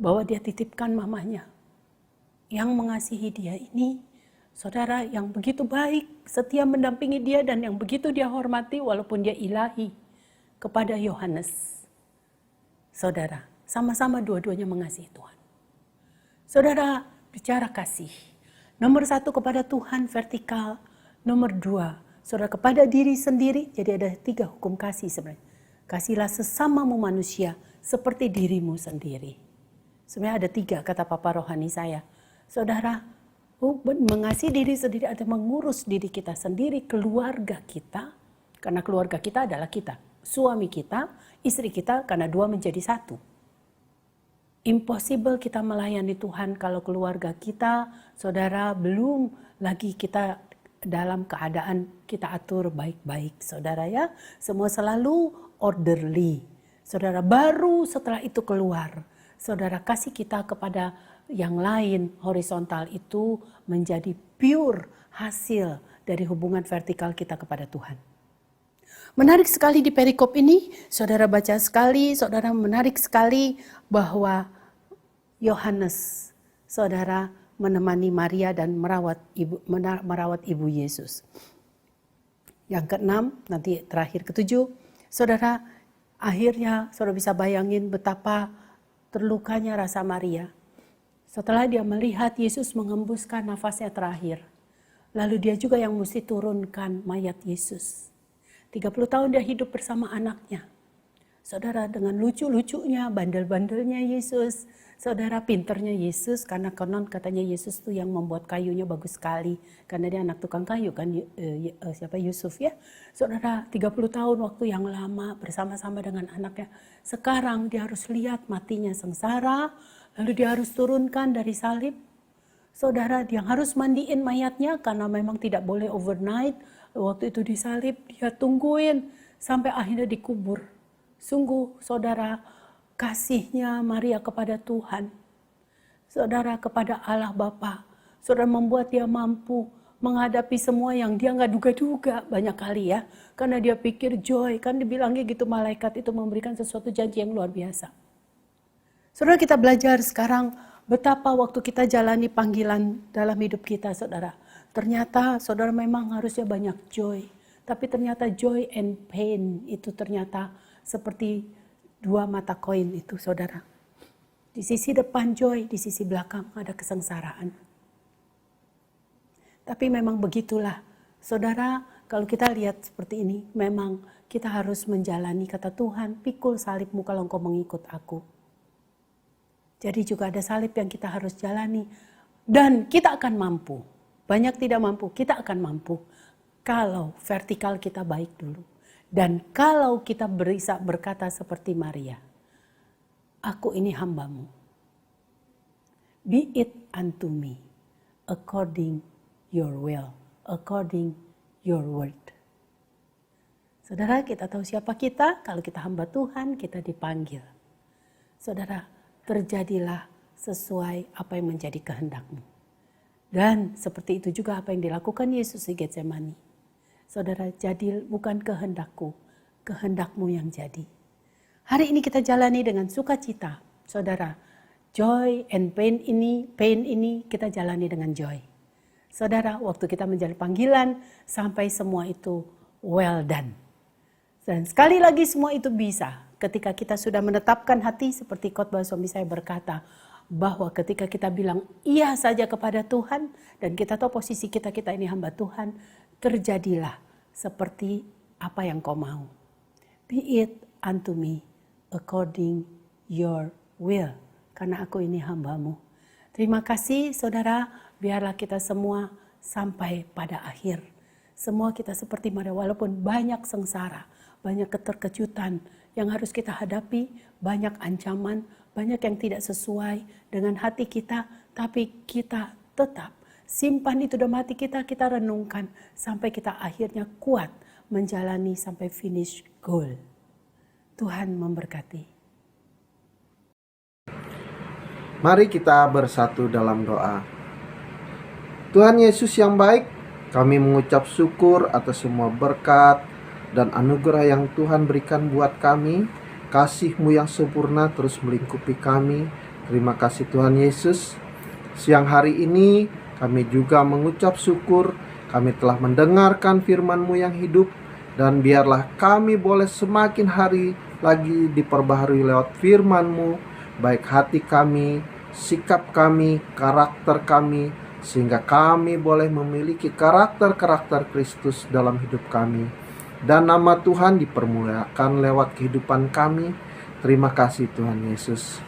bahwa dia titipkan mamanya. Yang mengasihi dia ini, saudara, yang begitu baik, setia mendampingi dia dan yang begitu dia hormati walaupun dia ilahi kepada Yohanes. Saudara, sama-sama dua-duanya mengasihi Tuhan. Saudara, bicara kasih. Nomor satu kepada Tuhan vertikal. Nomor dua, saudara kepada diri sendiri. Jadi ada 3 hukum kasih sebenarnya. Kasihlah sesamamu manusia seperti dirimu sendiri. Sebenarnya ada 3 kata Papa rohani saya. Saudara, mengasihi diri sendiri ada mengurus diri kita sendiri, keluarga kita. Karena keluarga kita adalah kita. Suami kita, istri kita, karena 2 menjadi 1. Impossible kita melayani Tuhan kalau keluarga kita, saudara, belum lagi kita dalam keadaan kita atur baik-baik, saudara ya. Semua selalu orderly. Saudara, baru setelah itu keluar, saudara, kasih kita kepada yang lain, horizontal itu menjadi pure hasil dari hubungan vertikal kita kepada Tuhan. Menarik sekali di perikop ini, saudara baca sekali, saudara menarik sekali bahwa Yohanes, saudara, menemani Maria dan merawat ibu Yesus. Yang keenam, nanti terakhir ketujuh, saudara, akhirnya saudara bisa bayangin betapa terlukanya rasa Maria. Setelah dia melihat Yesus mengembuskan nafasnya terakhir, lalu dia juga yang mesti turunkan mayat Yesus. 30 tahun dia hidup bersama anaknya. Saudara, dengan lucu-lucunya, bandel-bandelnya Yesus. Saudara, pinternya Yesus, karena konon katanya Yesus tuh yang membuat kayunya bagus sekali. Karena dia anak tukang kayu kan, Yusuf ya. Saudara, 30 tahun waktu yang lama bersama-sama dengan anaknya. Sekarang dia harus lihat matinya sengsara, lalu dia harus turunkan dari salib. Saudara, dia harus mandiin mayatnya karena memang tidak boleh overnight. Waktu itu disalib, dia tungguin sampai akhirnya dikubur. Sungguh, saudara, kasihnya Maria kepada Tuhan. Saudara, kepada Allah Bapa. Saudara, membuat dia mampu menghadapi semua yang dia nggak duga-duga banyak kali ya. Karena dia pikir joy, kan dibilangnya gitu malaikat itu memberikan sesuatu janji yang luar biasa. Saudara, kita belajar sekarang betapa waktu kita jalani panggilan dalam hidup kita, saudara. Ternyata saudara memang harusnya banyak joy. Tapi ternyata joy and pain itu ternyata seperti dua mata koin itu, saudara. Di sisi depan joy, di sisi belakang ada kesengsaraan. Tapi memang begitulah, saudara, kalau kita lihat seperti ini, memang kita harus menjalani kata Tuhan, pikul salibmu kalau engkau mengikut aku. Jadi juga ada salib yang kita harus jalani. Dan kita akan mampu. Banyak tidak mampu, kita akan mampu. Kalau vertikal kita baik dulu. Dan kalau kita bisa berkata seperti Maria, aku ini hambamu. Be it unto me, according your will, according your word. Saudara, kita tahu siapa kita. Kalau kita hamba Tuhan, kita dipanggil. Saudara, terjadilah sesuai apa yang menjadi kehendak-Mu. Dan seperti itu juga apa yang dilakukan Yesus di Getsemani. Saudara, jadi bukan kehendak-Ku, kehendak-Mu yang jadi. Hari ini kita jalani dengan sukacita. Saudara, joy and pain ini kita jalani dengan joy. Saudara, waktu kita menjalani panggilan, sampai semua itu well done. Dan sekali lagi semua itu bisa ketika kita sudah menetapkan hati, seperti khotbah suami saya berkata, bahwa ketika kita bilang iya saja kepada Tuhan, dan kita tahu posisi kita ini hamba Tuhan, terjadilah seperti apa yang kau mau. Be it unto me according your will. Karena aku ini hambamu. Terima kasih saudara, biarlah kita semua sampai pada akhir. Semua kita seperti Maria, walaupun banyak sengsara, banyak keterkejutan yang harus kita hadapi, banyak ancaman, banyak yang tidak sesuai dengan hati kita, tapi kita tetap simpan itu dalam hati kita, kita renungkan sampai kita akhirnya kuat menjalani sampai finish goal. Tuhan memberkati. Mari kita bersatu dalam doa. Tuhan Yesus yang baik, kami mengucap syukur atas semua berkat dan anugerah yang Tuhan berikan buat kami. Kasih-Mu yang sempurna terus melingkupi kami. Terima kasih Tuhan Yesus. Siang hari ini kami juga mengucap syukur, kami telah mendengarkan firman-Mu yang hidup. Dan biarlah kami boleh semakin hari lagi diperbaharui lewat firman-Mu, baik hati kami, sikap kami, karakter kami, sehingga kami boleh memiliki karakter-karakter Kristus dalam hidup kami. Dan nama Tuhan dipermuliakan lewat kehidupan kami. Terima kasih Tuhan Yesus.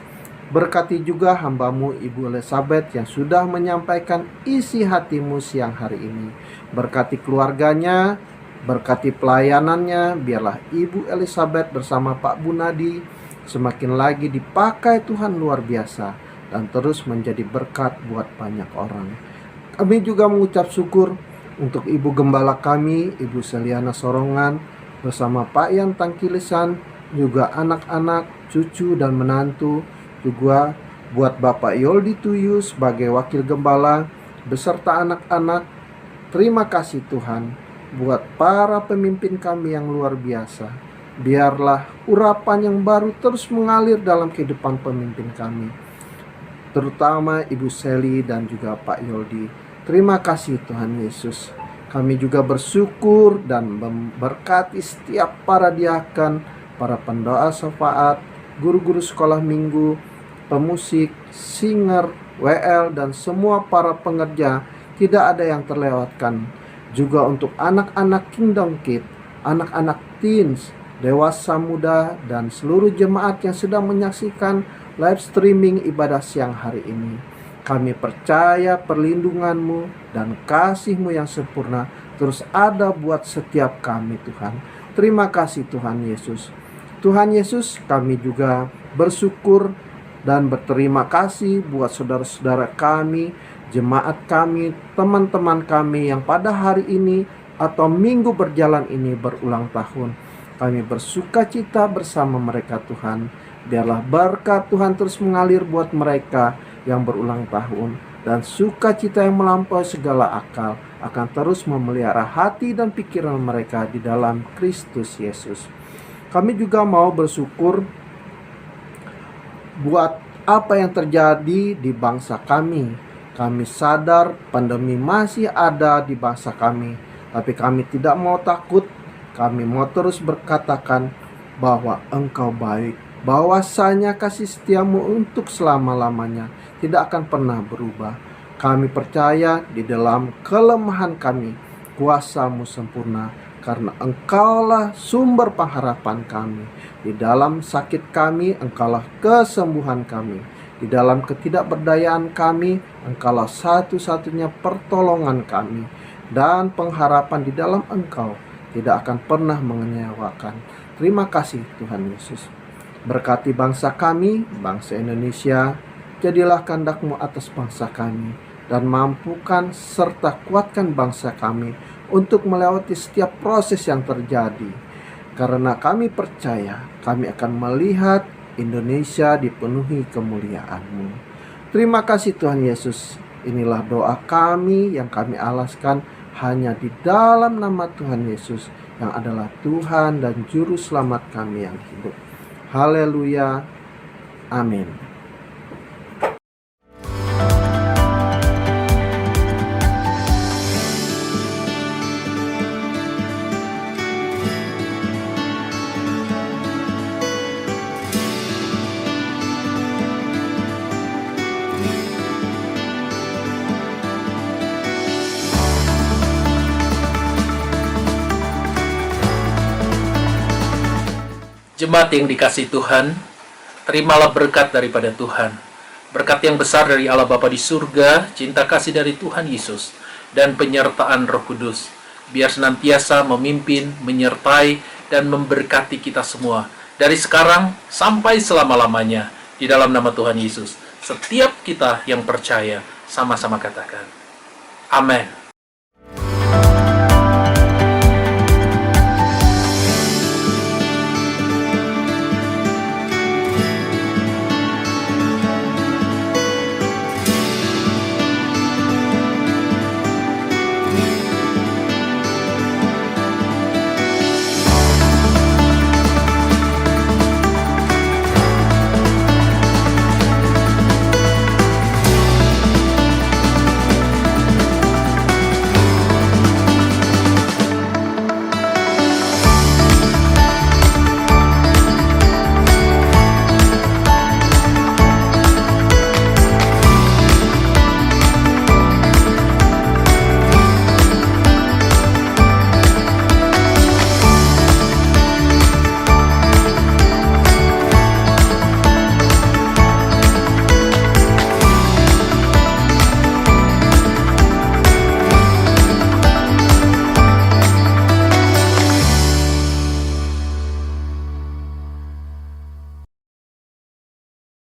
Berkati juga hamba-Mu Ibu Elizabeth yang sudah menyampaikan isi hati-Mu siang hari ini. Berkati keluarganya, berkati pelayanannya. Biarlah Ibu Elizabeth bersama Pak Bunadi semakin lagi dipakai Tuhan luar biasa dan terus menjadi berkat buat banyak orang. Kami juga mengucap syukur untuk Ibu Gembala kami, Ibu Seliana Sorongan, bersama Pak Yan Tangkilisan, juga anak-anak, cucu dan menantu, juga buat Bapak Yoldi Tuyu sebagai Wakil Gembala, beserta anak-anak. Terima kasih Tuhan buat para pemimpin kami yang luar biasa. Biarlah urapan yang baru terus mengalir dalam kehidupan pemimpin kami, terutama Ibu Seli dan juga Pak Yoldi. Terima kasih Tuhan Yesus. Kami juga bersyukur dan memberkati setiap para diakan, para pendoa syafaat, guru-guru sekolah minggu, pemusik, singer, WL, dan semua para pengerja. Tidak ada yang terlewatkan. Juga untuk anak-anak Kingdom Kid, anak-anak teens, dewasa muda, dan seluruh jemaat yang sedang menyaksikan live streaming ibadah siang hari ini. Kami percaya perlindungan-Mu dan kasih-Mu yang sempurna terus ada buat setiap kami Tuhan. Terima kasih Tuhan Yesus. Tuhan Yesus, kami juga bersyukur dan berterima kasih buat saudara-saudara kami, jemaat kami, teman-teman kami yang pada hari ini atau minggu berjalan ini berulang tahun. Kami bersuka cita bersama mereka Tuhan. Biarlah berkat Tuhan terus mengalir buat mereka yang berulang tahun, dan sukacita yang melampaui segala akal akan terus memelihara hati dan pikiran mereka di dalam Kristus Yesus. Kami juga mau bersyukur buat apa yang terjadi di bangsa kami. Kami sadar pandemi masih ada di bangsa kami, tapi kami tidak mau takut. Kami mau terus berkatakan bahwa Engkau baik, bahwasanya kasih setiamu untuk selama-lamanya tidak akan pernah berubah. Kami percaya di dalam kelemahan kami, kuasa-Mu sempurna, karena Engkaulah sumber pengharapan kami. Di dalam sakit kami, Engkaulah kesembuhan kami. Di dalam ketidakberdayaan kami, Engkaulah satu-satunya pertolongan kami. Dan pengharapan di dalam Engkau tidak akan pernah mengecewakan. Terima kasih Tuhan Yesus. Berkati bangsa kami, bangsa Indonesia. Jadilah kehendak-Mu atas bangsa kami, dan mampukan serta kuatkan bangsa kami untuk melewati setiap proses yang terjadi. Karena kami percaya, kami akan melihat Indonesia dipenuhi kemuliaan-Mu. Terima kasih Tuhan Yesus. Inilah doa kami yang kami alaskan hanya di dalam nama Tuhan Yesus, yang adalah Tuhan dan Juru Selamat kami yang hidup. Haleluya. Amin. Jemaat yang dikasihi Tuhan, terimalah berkat daripada Tuhan. Berkat yang besar dari Allah Bapa di surga, cinta kasih dari Tuhan Yesus, dan penyertaan Roh Kudus. Biar senantiasa memimpin, menyertai, dan memberkati kita semua. Dari sekarang sampai selama-lamanya. Di dalam nama Tuhan Yesus. Setiap kita yang percaya, sama-sama katakan. Amin.